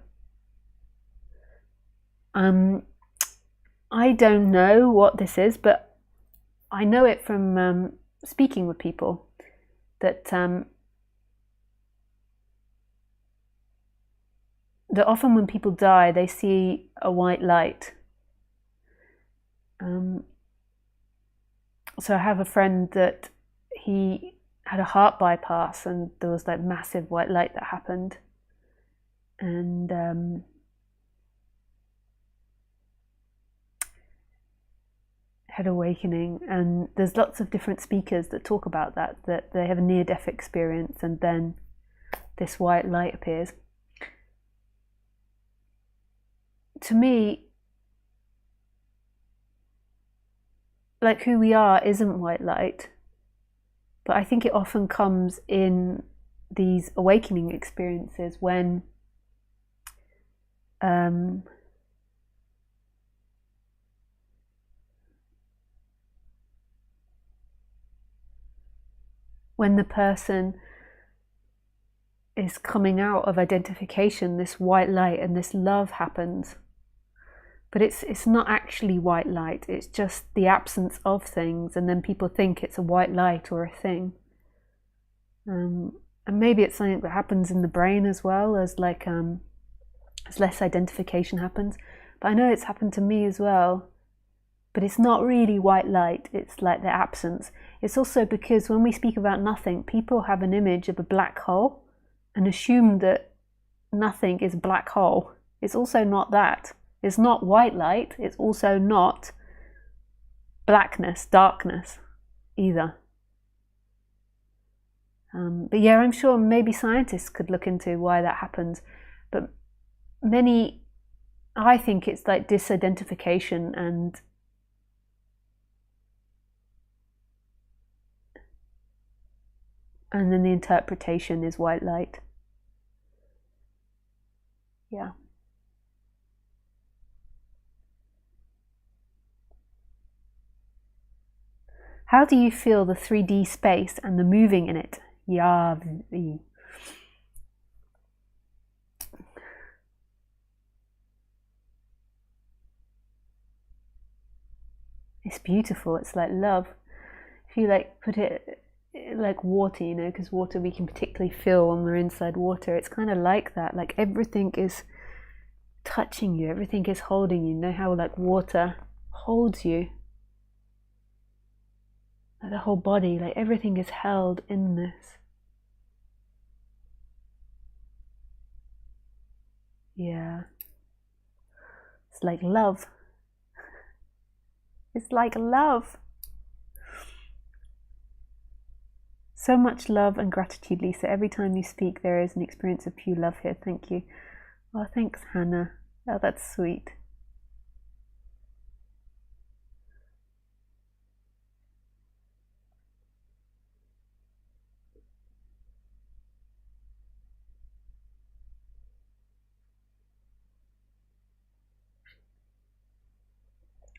A: I don't know what this is, but I know it from speaking with people that that often when people die, they see a white light. So I have a friend that he had a heart bypass, and there was like massive white light that happened, and had awakening. And there's lots of different speakers that talk about that they have a near-death experience, and then this white light appears. To me, like, who we are isn't white light, but I think it often comes in these awakening experiences when the person is coming out of identification, this white light and this love happens. But it's not actually white light, it's just the absence of things, and then people think it's a white light or a thing. And maybe it's something that happens in the brain as well, as like as less identification happens. But I know it's happened to me as well. but it's not really white light, it's like the absence. It's also because when we speak about nothing, people have an image of a black hole and assume that nothing is a black hole. It's also not that. It's not white light, it's also not blackness, darkness either. But yeah, I'm sure maybe scientists could look into why that happens. But I think it's like disidentification and then the interpretation is white light. Yeah. How do you feel the 3D space and the moving in it? Yeah. It's beautiful. It's like love. If you like put it like water, you know, because water we can particularly feel when we're inside water. It's kind of like that. Like everything is touching you. Everything is holding you. You know how like water holds you? Like the whole body, like everything is held in this. Yeah. It's like love. It's like love. So much love and gratitude, Lisa. Every time you speak, there is an experience of pure love here. Thank you. Oh, thanks, Hannah. Oh, that's sweet.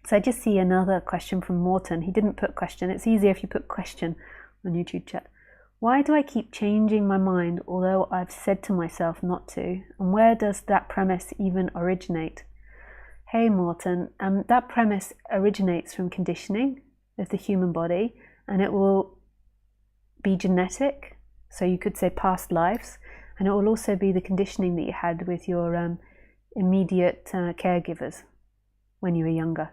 A: So I just see another question from Morton. He didn't put question. It's easier if you put question on YouTube chat. Why do I keep changing my mind although I've said to myself not to? And where does that premise even originate? Hey Morton, that premise originates from conditioning of the human body, and it will be genetic, so you could say past lives, and it will also be the conditioning that you had with your immediate caregivers when you were younger.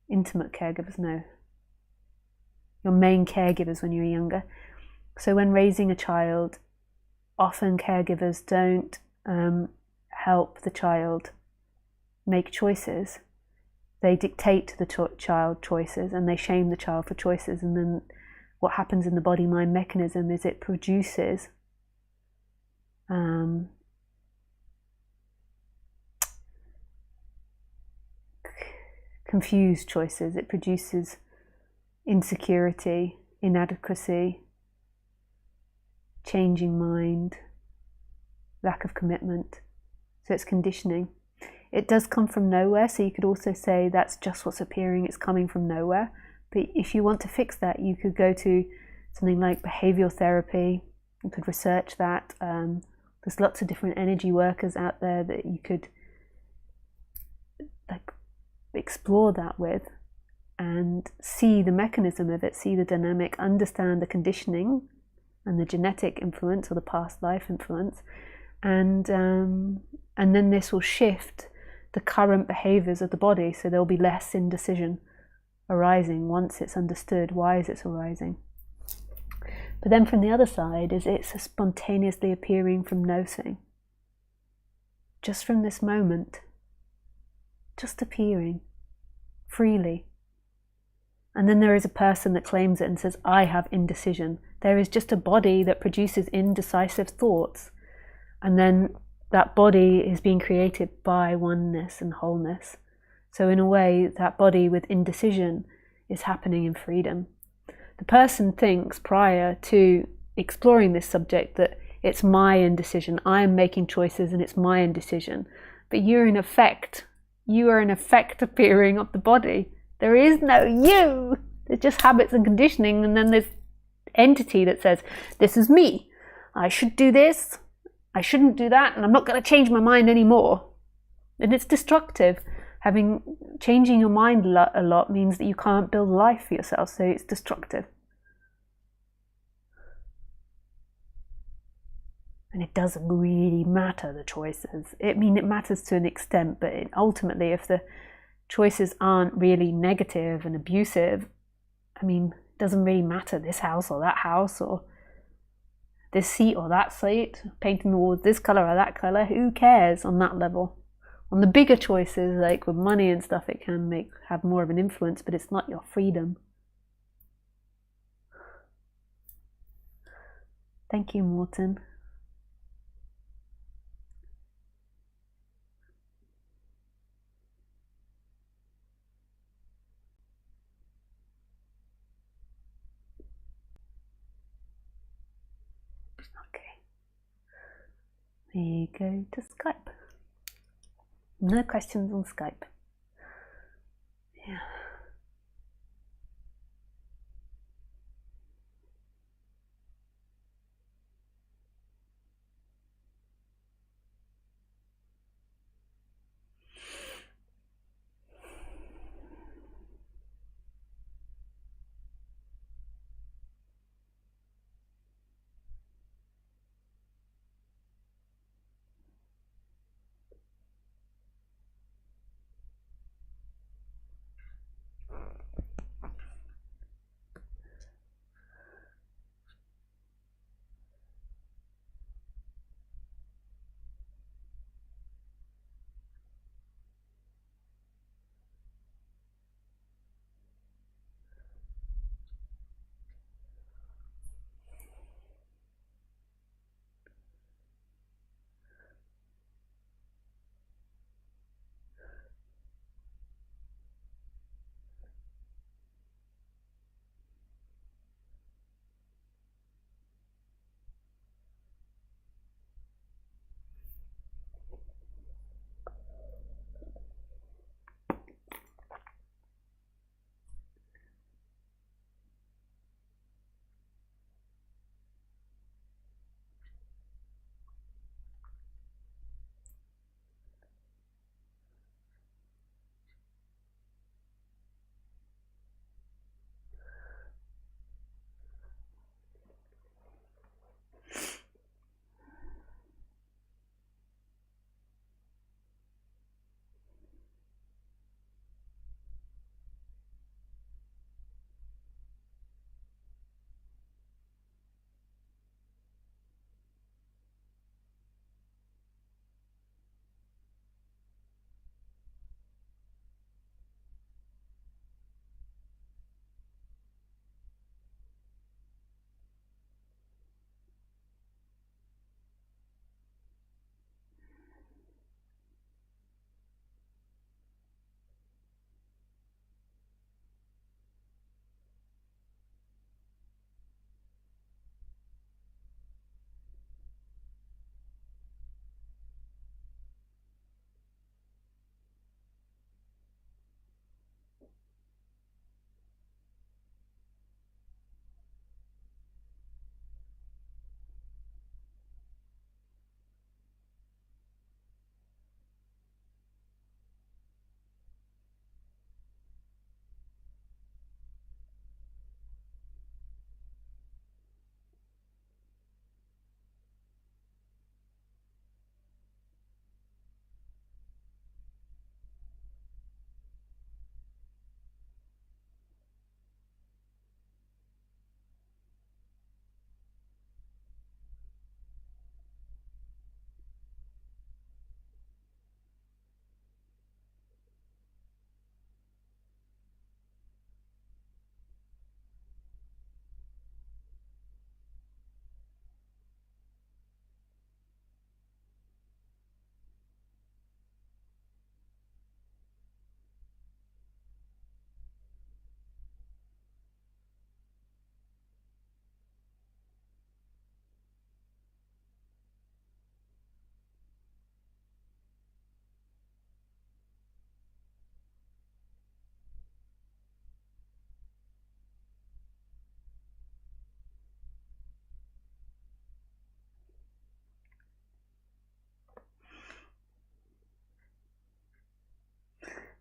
A: Intimate caregivers, no. Your main caregivers when you were younger. So when raising a child, often caregivers don't help the child make choices. They dictate to the child choices, and they shame the child for choices. And then what happens in the body-mind mechanism is it produces confused choices. It produces insecurity, inadequacy, changing mind, lack of commitment. So it's conditioning. It does come from nowhere, so you could also say that's just what's appearing, it's coming from nowhere. But if you want to fix that, you could go to something like behavioral therapy. You could research that. There's lots of different energy workers out there that you could like explore that with and see the mechanism of it, see the dynamic, understand the conditioning and the genetic influence or the past life influence, and then this will shift the current behaviors of the body, so there'll be less indecision arising once it's understood why is it arising. But then from the other side is it's spontaneously appearing from nothing, just from this moment, just appearing freely. And then there is a person that claims it and says, I have indecision. There is just a body that produces indecisive thoughts, and then that body is being created by oneness and wholeness. So in a way, that body with indecision is happening in freedom. The person thinks prior to exploring this subject that it's my indecision, I am making choices and it's my indecision. But you are in effect appearing of the body. There is no you. There's just habits and conditioning, and then there's entity that says, this is me. I should do this, I shouldn't do that, and I'm not going to change my mind anymore. And it's destructive. Changing your mind a lot means that you can't build life for yourself, so it's destructive. And it doesn't really matter, the choices. It matters to an extent, but ultimately if the choices aren't really negative and abusive, I mean, it doesn't really matter this house or that house, or this seat or that seat, painting the walls this color or that color. Who cares on that level? On the bigger choices, like with money and stuff, it can have more of an influence, but it's not your freedom. Thank you, Morton. Okay. We go to Skype. No questions on Skype. Yeah.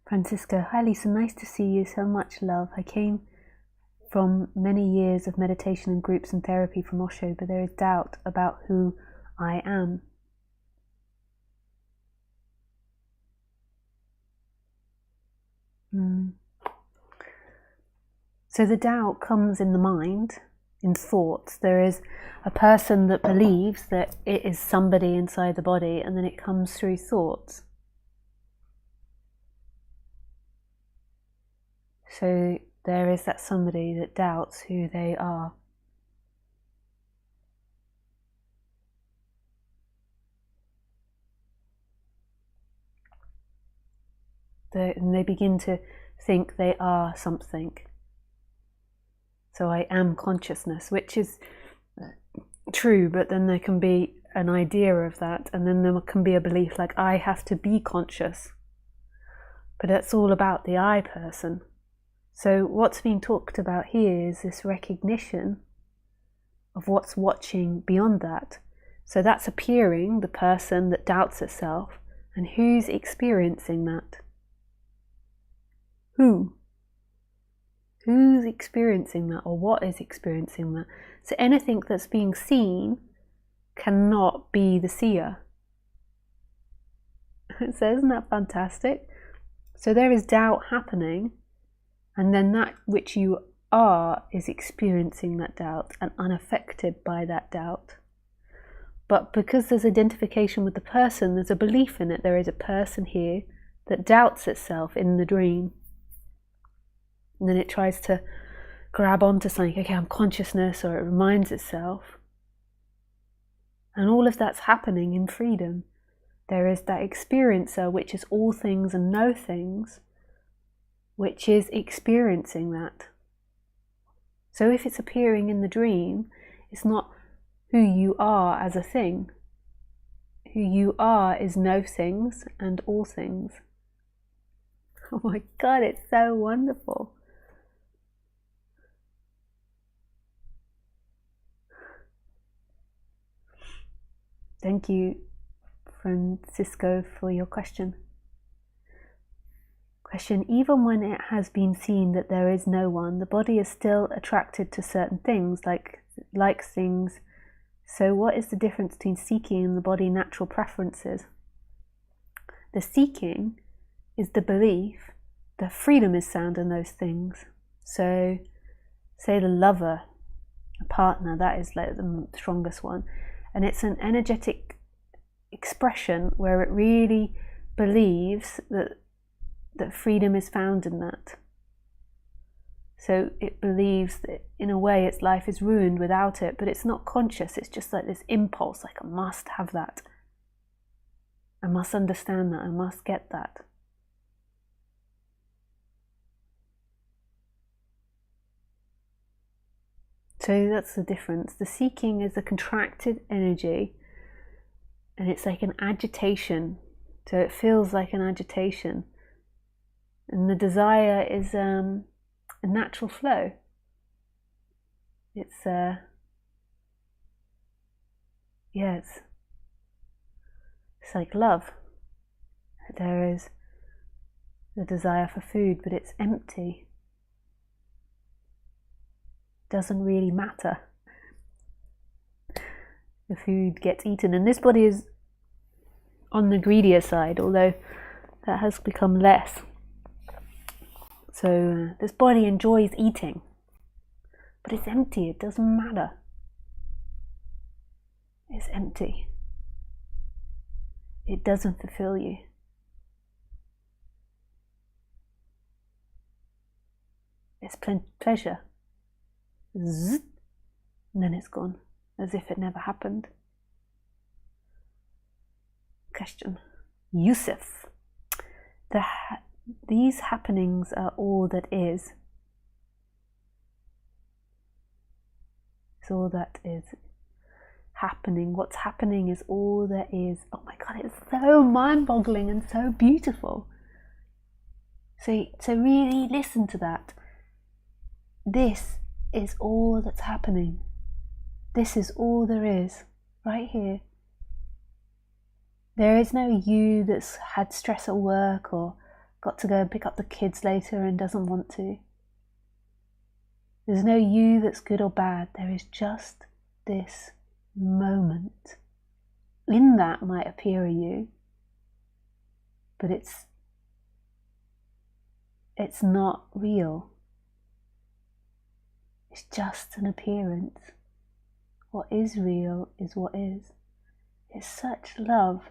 A: Francisco, hi Lisa, nice to see you. So much love. I came from many years of meditation and groups and therapy from Osho, but there is doubt about who I am. So the doubt comes in the mind, in thoughts. There is a person that believes that it is somebody inside the body, and then it comes through thoughts. So there is that somebody that doubts who they are. And they begin to think they are something. So I am consciousness, which is true, but then there can be an idea of that, and then there can be a belief like I have to be conscious. But that's all about the I person. So what's being talked about here is this recognition of what's watching beyond that. So that's appearing, the person that doubts itself, and who's experiencing that? Who? Who's experiencing that, or what is experiencing that? So anything that's being seen cannot be the seer. So isn't that fantastic? So there is doubt happening, and then that which you are is experiencing that doubt and unaffected by that doubt. But because there's identification with the person, there's a belief in it. There is a person here that doubts itself in the dream. And then it tries to grab onto something, okay, I'm consciousness, or it reminds itself. And all of that's happening in freedom. There is that experiencer, which is all things and no things, which is experiencing that. So if it's appearing in the dream, it's not who you are as a thing. Who you are is no things and all things. Oh my God, it's so wonderful. Thank you, Francisco, for your question. Question: even when it has been seen that there is no one, the body is still attracted to certain things, like things. So what is the difference between seeking and the body natural preferences? The seeking is the belief that freedom is found in those things. So say the lover, a partner, that is like the strongest one. And it's an energetic expression where it really believes that freedom is found in that. So it believes that in a way its life is ruined without it, but it's not conscious. It's just like this impulse, like I must have that. I must understand that. I must get that. So that's the difference. The seeking is a contracted energy, and it's like an agitation. So it feels like an agitation. And the desire is a natural flow. It's like love. There is the desire for food, but it's empty. Doesn't really matter. The food gets eaten, and this body is on the greedier side, although that has become less. So this body enjoys eating, but it's empty. It doesn't matter. It's empty. It doesn't fulfill you. It's pleasure. Zzz, and then it's gone, as if it never happened. Question: Yusuf, these happenings are all that is. It's all that is happening. What's happening is all there is. Oh my God, it's so mind-boggling and so beautiful. So really listen to that. This is all that's happening. This is all there is, right here. There is no you that's had stress at work or got to go and pick up the kids later and doesn't want to. There's no you that's good or bad. There is just this moment. In that might appear a you, but it's not real. It's just an appearance. What is real is what is. It's such love.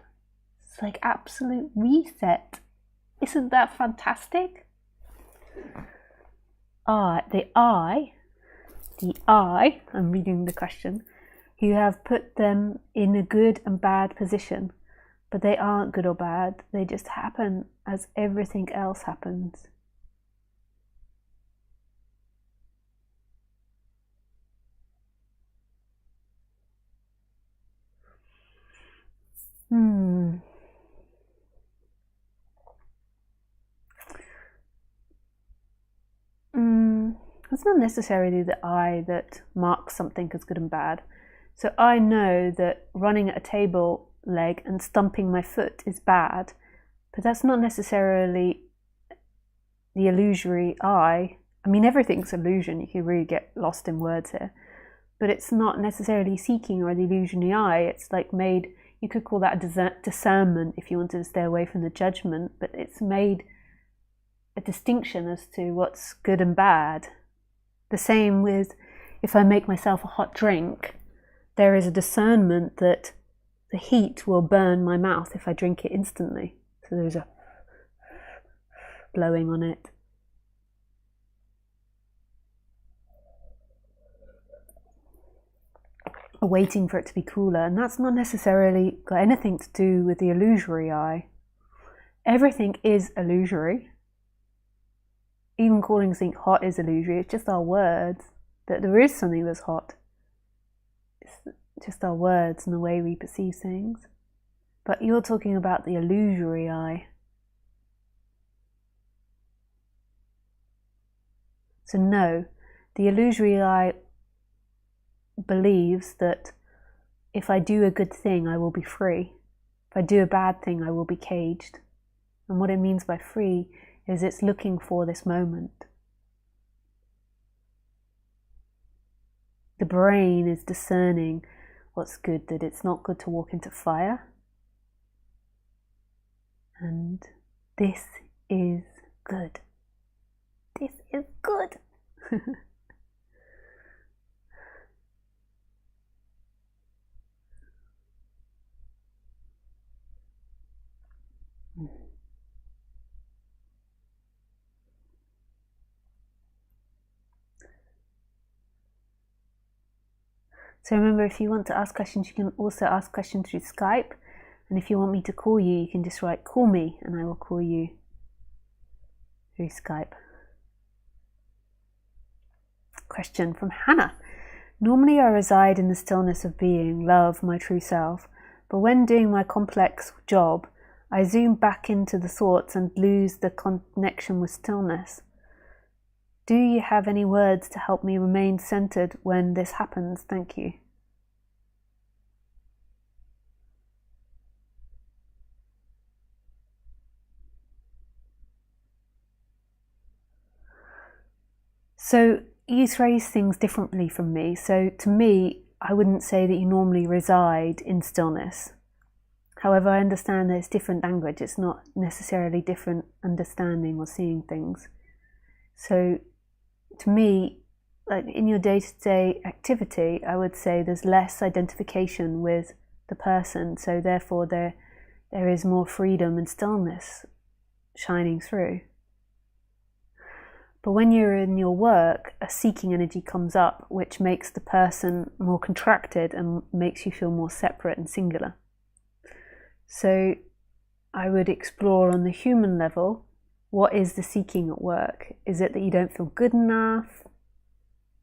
A: It's like absolute reset. Isn't that fantastic? The I, I'm reading the question, you have put them in a good and bad position, but they aren't good or bad, they just happen as everything else happens. It's not necessarily the I that marks something as good and bad. So I know that running at a table leg and stumping my foot is bad, but that's not necessarily the illusory I. I mean, everything's illusion. You can really get lost in words here. But it's not necessarily seeking or the illusionary I. It's like made, you could call that a discernment if you wanted to stay away from the judgment, but it's made a distinction as to what's good and bad. The same with if I make myself a hot drink, there is a discernment that the heat will burn my mouth if I drink it instantly. So there's a blowing on it. Waiting for it to be cooler, and that's not necessarily got anything to do with the illusory I. Everything is illusory. Even calling something hot is illusory. It's just our words that there is something that's hot. It's just our words and the way we perceive things. But you're talking about the illusory I. So no, the illusory I believes that if I do a good thing, I will be free. If I do a bad thing, I will be caged. And what it means by free is it's looking for this moment. The brain is discerning what's good, that it's not good to walk into fire. And this is good. This is good. So remember, if you want to ask questions, you can also ask questions through Skype. And if you want me to call you, you can just write "call me" and I will call you through Skype. Question from Hannah. Normally I reside in the stillness of being, love, my true self. But when doing my complex job, I zoom back into the thoughts and lose the connection with stillness. Do you have any words to help me remain centered when this happens? Thank you. So you phrase things differently from me. So to me, I wouldn't say that you normally reside in stillness. However, I understand that it's different language. It's not necessarily different understanding or seeing things. So to me, like in your day-to-day activity, I would say there's less identification with the person. So therefore there is more freedom and stillness shining through. But when you're in your work, a seeking energy comes up, which makes the person more contracted and makes you feel more separate and singular. So I would explore on the human level, what is the seeking at work? Is it that you don't feel good enough?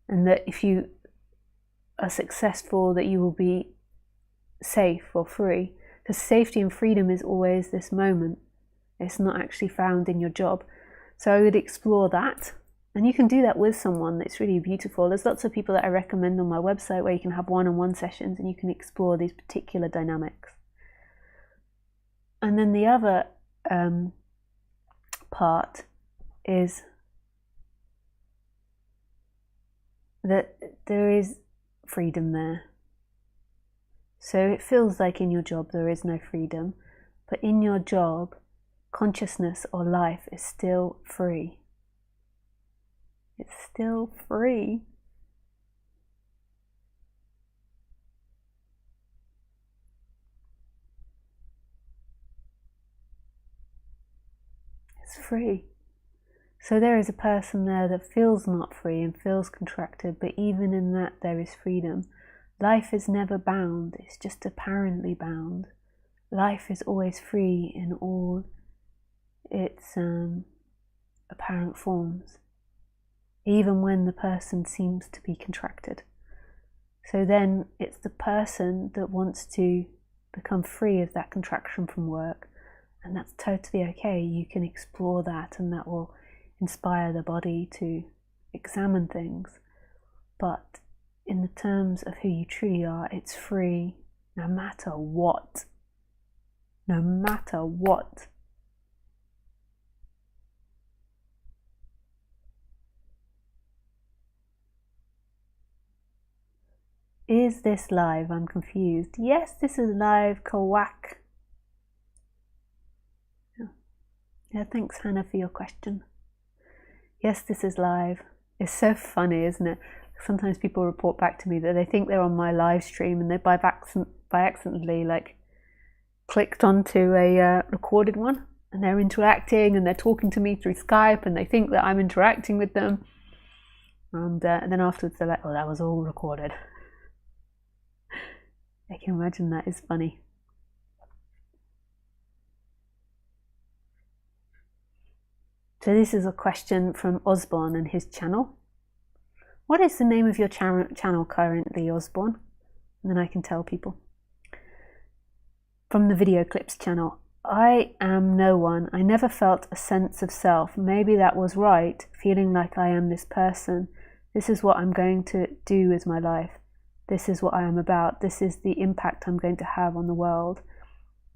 A: And that if you are successful, that you will be safe or free? Because safety and freedom is always this moment. It's not actually found in your job. So I would explore that. And you can do that with someone. It's really beautiful. There's lots of people that I recommend on my website where you can have one-on-one sessions and you can explore these particular dynamics. And then the other part is that there is freedom there. So it feels like in your job there is no freedom, but in your job, consciousness or life is still free. It's still free. It's free. So there is a person there that feels not free and feels contracted, but even in that there is freedom. Life is never bound, it's just apparently bound. Life is always free in all its apparent forms, even when the person seems to be contracted. So then it's the person that wants to become free of that contraction from work, and that's totally okay. You can explore that, and that will inspire the body to examine things. But in the terms of who you truly are, it's free no matter what. No matter what. Is this live? I'm confused. Yes, this is live. Kawak. Yeah, thanks Hannah for your question. Yes, this is live. It's so funny, isn't it? Sometimes people report back to me that they think they're on my live stream and they by accidentally like clicked onto a recorded one, and they're interacting and they're talking to me through Skype and they think that I'm interacting with them, and then afterwards they're like, oh, that was all recorded. I can imagine that is funny. So this is a question from Osborne and his channel. What is the name of your channel currently, Osborne? And then I can tell people. From the video clips channel. I am no one. I never felt a sense of self. Maybe that was right, feeling like I am this person. This is what I'm going to do with my life. This is what I am about. This is the impact I'm going to have on the world.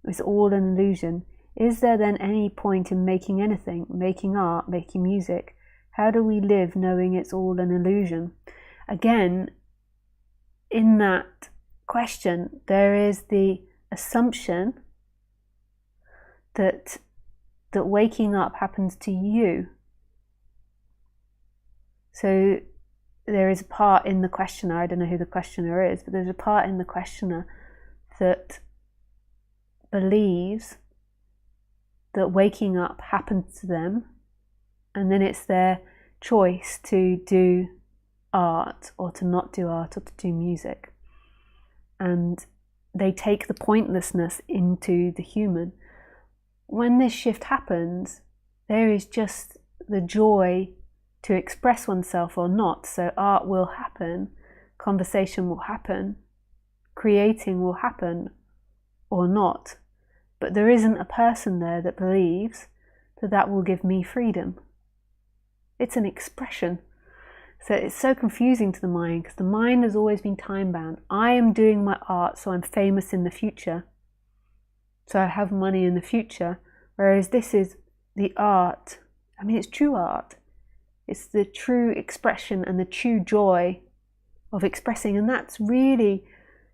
A: It's all an illusion. Is there then any point in making anything, making art, making music? How do we live knowing it's all an illusion? Again, in that question, there is the assumption that waking up happens to you. So there is a part in the questioner, I don't know who the questioner is, but there's a part in the questioner that believes that waking up happens to them, and then it's their choice to do art or to not do art or to do music. And they take the pointlessness into the human. When this shift happens, there is just the joy to express oneself or not. So art will happen, conversation will happen, creating will happen or not. But there isn't a person there that believes that that will give me freedom. It's an expression. So it's so confusing to the mind, because the mind has always been time bound. I am doing my art so I'm famous in the future, so I have money in the future. Whereas this is the art. I mean, it's true art. It's the true expression and the true joy of expressing. And that's really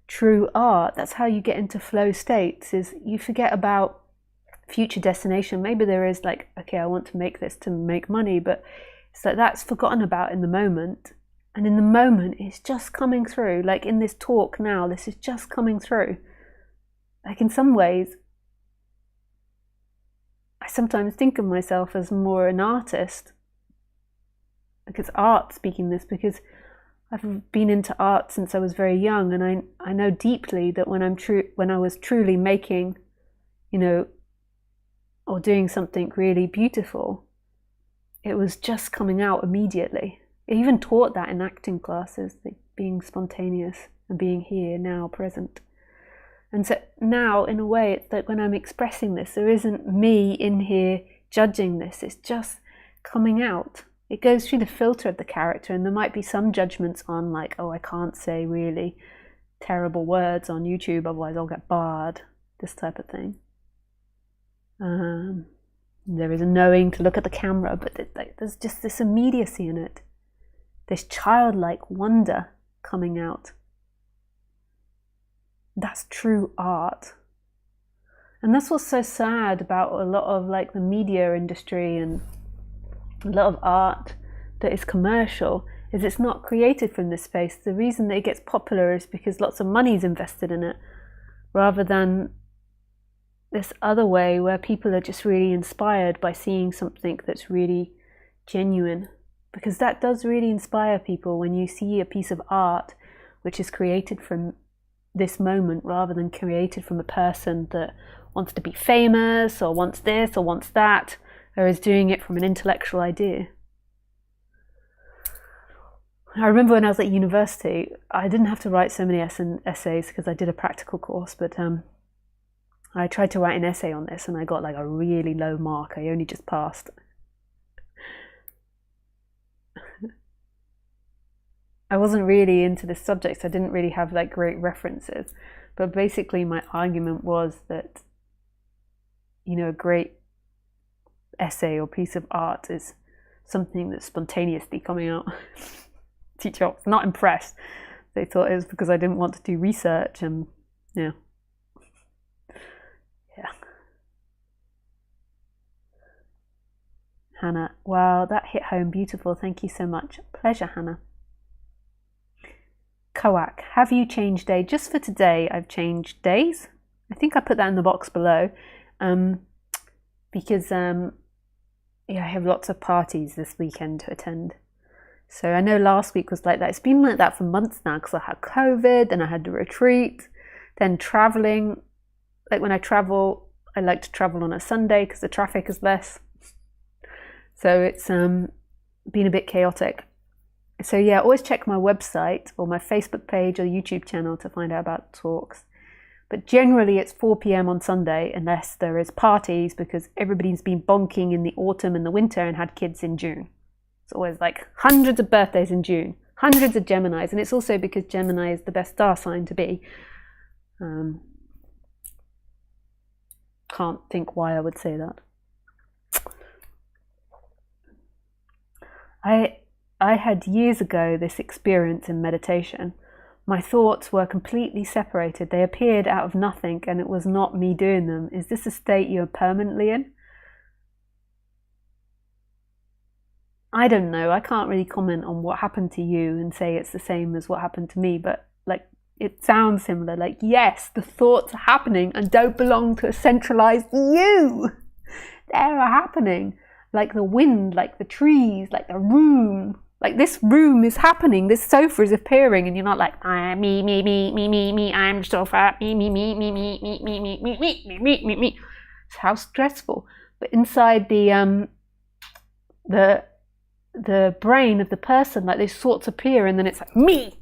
A: true art. That's how you get into flow states, is you forget about future destination. Maybe there is like, okay, I want to make this to make money, but it's like that's forgotten about in the moment. And in the moment, it's just coming through. Like in this talk now, this is just coming through. Like in some ways, I sometimes think of myself as more an artist, because art speaking this, because I've been into art since I was very young, and I know deeply that when I was truly making, or doing something really beautiful, it was just coming out immediately. I even taught that in acting classes, like being spontaneous and being here, now, present. And so now, in a way, it's like when I'm expressing this, there isn't me in here judging this, it's just coming out. It goes through the filter of the character, and there might be some judgments on, like, oh, I can't say really terrible words on YouTube, otherwise I'll get barred, this type of thing. There is a knowing to look at the camera, but there's just this immediacy in it, this childlike wonder coming out. That's true art. And that's what's so sad about a lot of like the media industry and a lot of art that is commercial, is it's not created from this space. The reason that it gets popular is because lots of money is invested in it, rather than this other way where people are just really inspired by seeing something that's really genuine, because that does really inspire people when you see a piece of art which is created from this moment rather than created from a person that wants to be famous or wants this or wants that, or is doing it from an intellectual idea. I remember when I was at university, I didn't have to write so many essays because I did a practical course, but I tried to write an essay on this and I got like a really low mark. I only just passed. I wasn't really into this subject, so I didn't really have like great references. But basically my argument was that, you know, a great essay or piece of art is something that's spontaneously coming out. Teacher was not impressed. They thought it was because I didn't want to do research, and yeah. Hannah, wow, that hit home. Beautiful. Thank you so much. Pleasure, Hannah. Koak, have you changed day? Just for today, I've changed days. I think I put that in the box below, because I have lots of parties this weekend to attend. So I know last week was like that. It's been like that for months now because I had COVID, then I had the retreat, then traveling. Like when I travel, I like to travel on a Sunday because the traffic is less. So it's been a bit chaotic. So yeah, always check my website or my Facebook page or YouTube channel to find out about talks. But generally it's 4 p.m. on Sunday unless there is parties, because everybody's been bonking in the autumn and the winter and had kids in June. It's always like hundreds of birthdays in June, hundreds of Geminis, and it's also because Gemini is the best star sign to be. Can't think why I would say that. I had years ago this experience in meditation. My thoughts were completely separated. They appeared out of nothing and it was not me doing them. Is this a state you're permanently in? I don't know. I can't really comment on what happened to you and say it's the same as what happened to me, but like it sounds similar. Like, yes, the thoughts are happening and don't belong to a centralized you. They are happening. Like the wind, like the trees, like the room. Like this room is happening, this sofa is appearing, and you're not like, me, I'm so fat, me. It's how stressful. But inside the brain of the person, like these thoughts appear, and then it's like, me.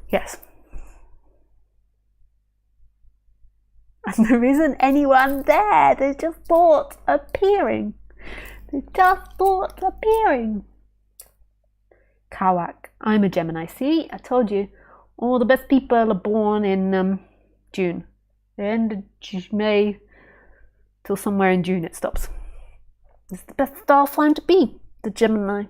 A: Yes. And there isn't anyone there. There's just thoughts appearing. Kawak, I'm a Gemini. See, I told you, all the best people are born in June. The end of May till somewhere in June it stops. It's the best star sign to be, the Gemini.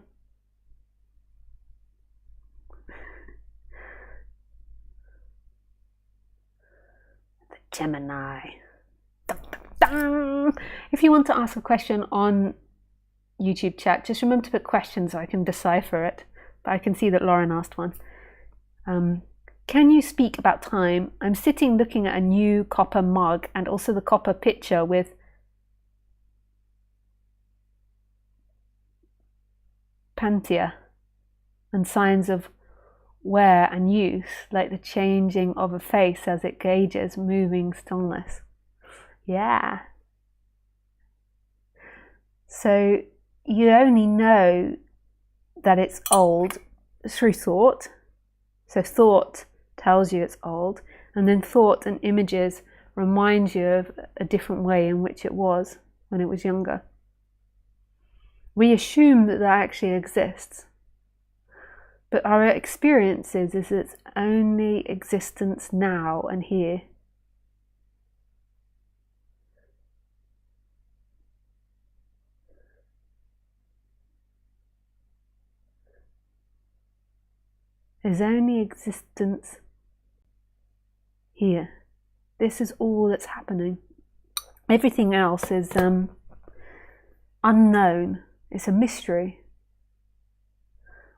A: Gemini. Dun, dun, dun. If you want to ask a question on YouTube chat, just remember to put questions so I can decipher it. But I can see that Lauren asked one. Can you speak about time? I'm sitting looking at a new copper mug and also the copper pitcher with pantia and signs of wear and use, like the changing of a face as it gauges moving stillness. Yeah. So you only know that it's old through thought. So thought tells you it's old, and then thought and images remind you of a different way in which it was when it was younger. We assume that that actually exists. But our experience is its only existence now and here. There's only existence here. This is all that's happening. Everything else is unknown. It's a mystery.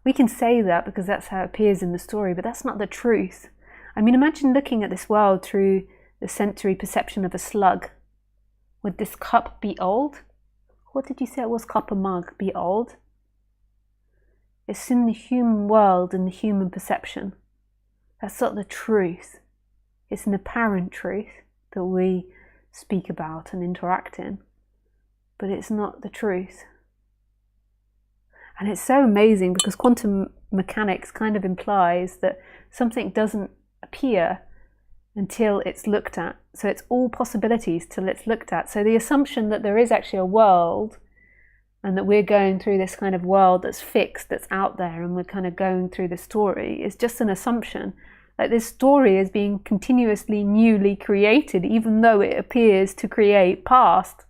A: We can say that because that's how it appears in the story, but that's not the truth. I mean, imagine looking at this world through the sensory perception of a slug. Would this cup be old? What did you say it was? Cup or mug be old? It's in the human world and the human perception. That's not the truth. It's an apparent truth that we speak about and interact in, but it's not the truth. And it's so amazing because quantum mechanics kind of implies that something doesn't appear until it's looked at. So it's all possibilities till it's looked at. So the assumption that there is actually a world and that we're going through this kind of world that's fixed, that's out there, and we're kind of going through the story is just an assumption. Like this story is being continuously newly created, even though it appears to create past.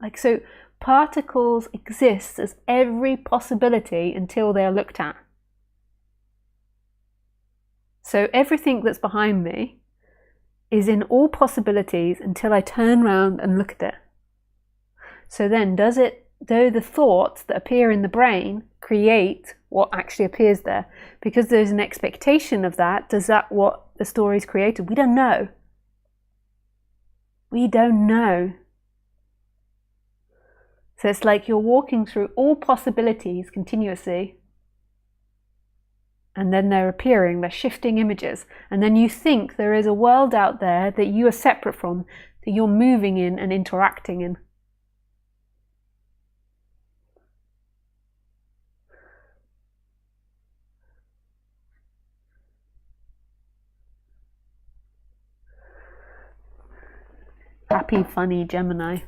A: Like, so particles exist as every possibility until they are looked at. So everything that's behind me is in all possibilities until I turn around and look at it. So then do the thoughts that appear in the brain create what actually appears there? Because there's an expectation of that. Does that what the story's created? We don't know. We don't know. So it's like you're walking through all possibilities continuously, and then they're appearing, they're shifting images, and then you think there is a world out there that you are separate from, that you're moving in and interacting in. Happy, funny Gemini.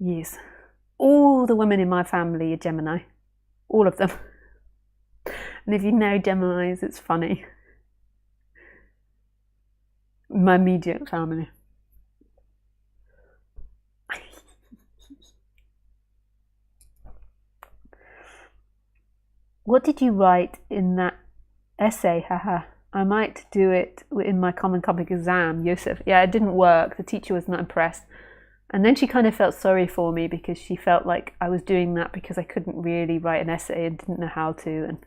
A: Yes. All the women in my family are Gemini. All of them. And if you know Geminis, it's funny. My immediate family. What did you write in that essay? Haha. I might do it in my Common Topic exam, Yusuf. Yeah, it didn't work. The teacher was not impressed. And then she kind of felt sorry for me because she felt like I was doing that because I couldn't really write an essay and didn't know how to. And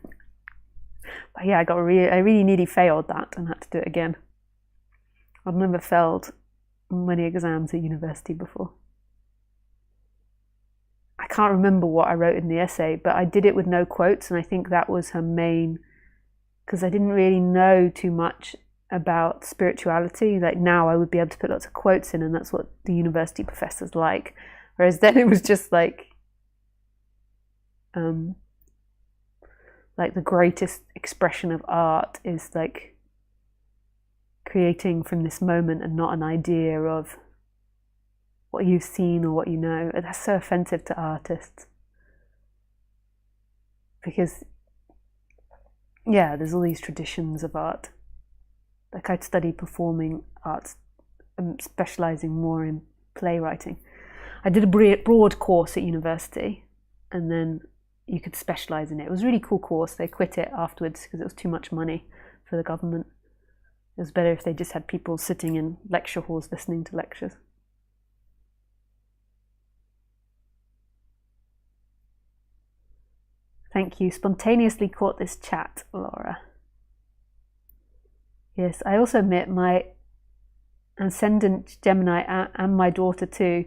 A: but yeah, I really nearly failed that and had to do it again. I've never failed many exams at university before. I can't remember what I wrote in the essay, but I did it with no quotes, and I think that was her main, because I didn't really know too much about spirituality. Like now I would be able to put lots of quotes in, and that's what the university professors like. Whereas then it was just like the greatest expression of art is like creating from this moment and not an idea of what you've seen or what you know. That's so offensive to artists. Because yeah, there's all these traditions of art. Like I'd studied performing arts, specialising more in playwriting. I did a broad course at university, and then you could specialise in it. It was a really cool course. They quit it afterwards because it was too much money for the government. It was better if they just had people sitting in lecture halls listening to lectures. Thank you. Spontaneously caught this chat, Laura. Yes, I also admit my ascendant Gemini and my daughter too.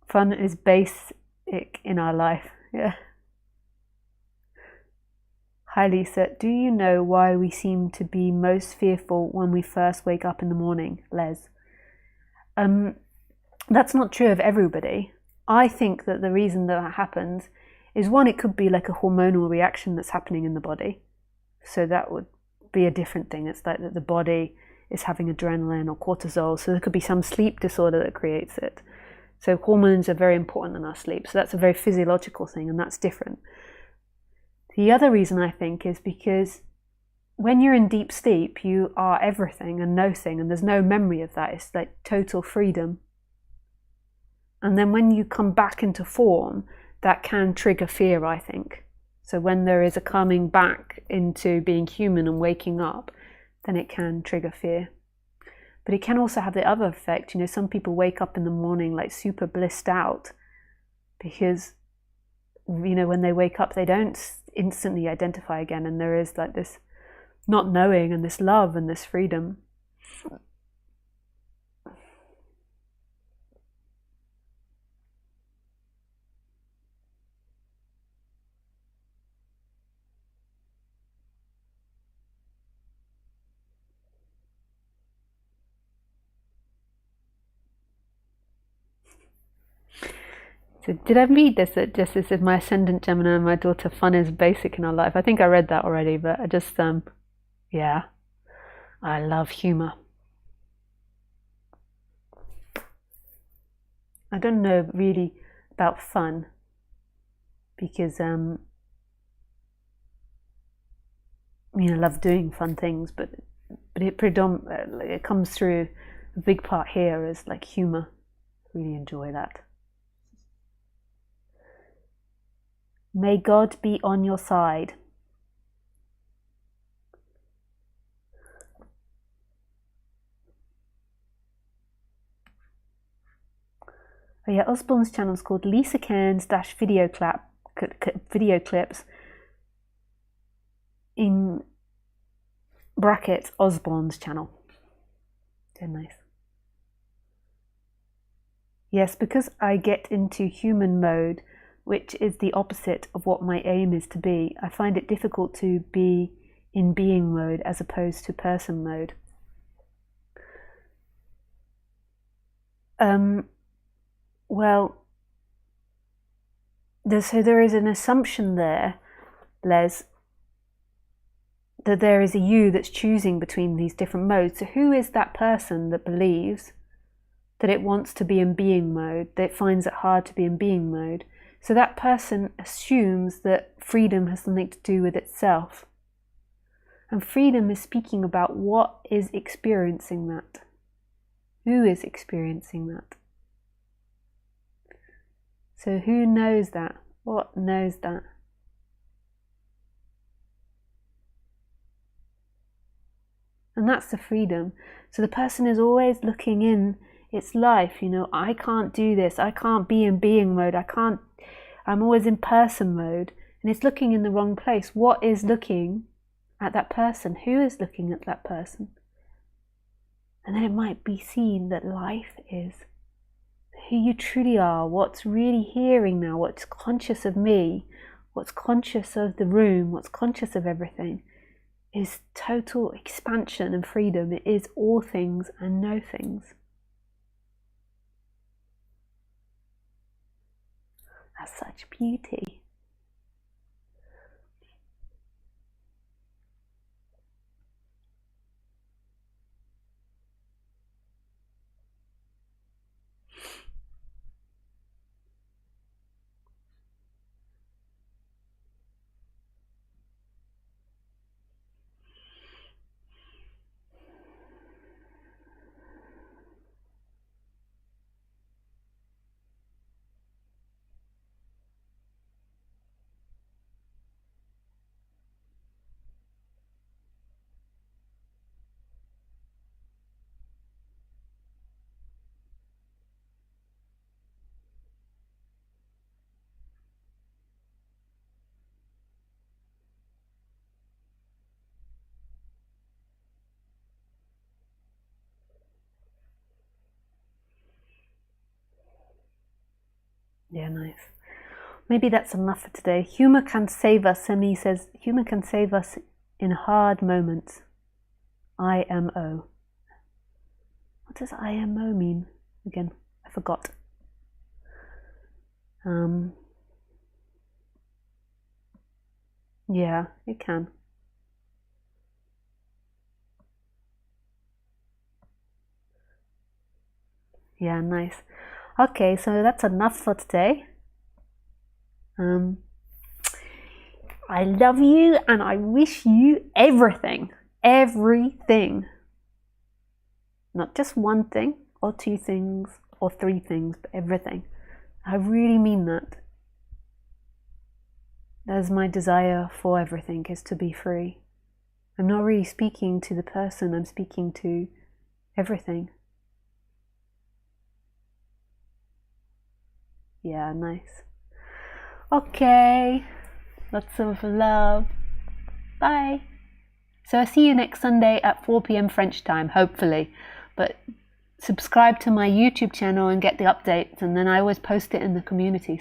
A: Fun is basic in our life. Yeah. Hi Lisa, do you know why we seem to be most fearful when we first wake up in the morning, Les? That's not true of everybody. I think that the reason that happens is, one, it could be like a hormonal reaction that's happening in the body. So that would be a different thing. It's like that the body is having adrenaline or cortisol, so there could be some sleep disorder that creates it. So hormones are very important in our sleep, so that's a very physiological thing, and that's different. The other reason I think is because when you're in deep sleep, you are everything and nothing, and there's no memory of that. It's like total freedom. And then when you come back into form, that can trigger fear, I think. So when there is a coming back into being human and waking up, then it can trigger fear. But it can also have the other effect. Some people wake up in the morning like super blissed out because, when they wake up, they don't instantly identify again. And there is like this not knowing and this love and this freedom. So did I read this? That just this is my ascendant Gemini and my daughter. Fun is basic in our life. I think I read that already, but I just yeah, I love humor. I don't know really about fun because I love doing fun things, but it comes through. A big part here is like humor. Really enjoy that. May God be on your side. Oh yeah, Osborne's channel is called Lisa Cairns video clips in brackets Osborne's channel. They're nice. Yes, because I get into human mode, which is the opposite of what my aim is to be, I find it difficult to be in being mode as opposed to person mode. Well, there is an assumption there, Les, that there is a you that's choosing between these different modes. So who is that person that believes that it wants to be in being mode, that it finds it hard to be in being mode? So that person assumes that freedom has something to do with itself. And freedom is speaking about what is experiencing that. Who is experiencing that? So who knows that? What knows that? And that's the freedom. So the person is always looking in its life, I can't do this, I can't be in being mode, I'm always in person mode, and it's looking in the wrong place. What is looking at that person? Who is looking at that person? And then it might be seen that life is who you truly are, what's really hearing now, what's conscious of me, what's conscious of the room, what's conscious of everything, is total expansion and freedom. It is all things and no things. That's such beauty. Yeah, nice. Maybe that's enough for today. Humor can save us. Semi says, humor can save us in hard moments. IMO. What does IMO mean? Again, I forgot. Yeah, it can. Yeah, nice. Okay, so that's enough for today. I love you and I wish you everything. Not just one thing or two things or three things, but everything. I really mean that. That is my desire for everything, is to be free. I'm not really speaking to the person, I'm speaking to everything. Yeah, nice. Okay, lots of love. Bye. So I see you next Sunday at 4 p.m. French time, hopefully. But subscribe to my YouTube channel and get the updates, and then I always post it in the community.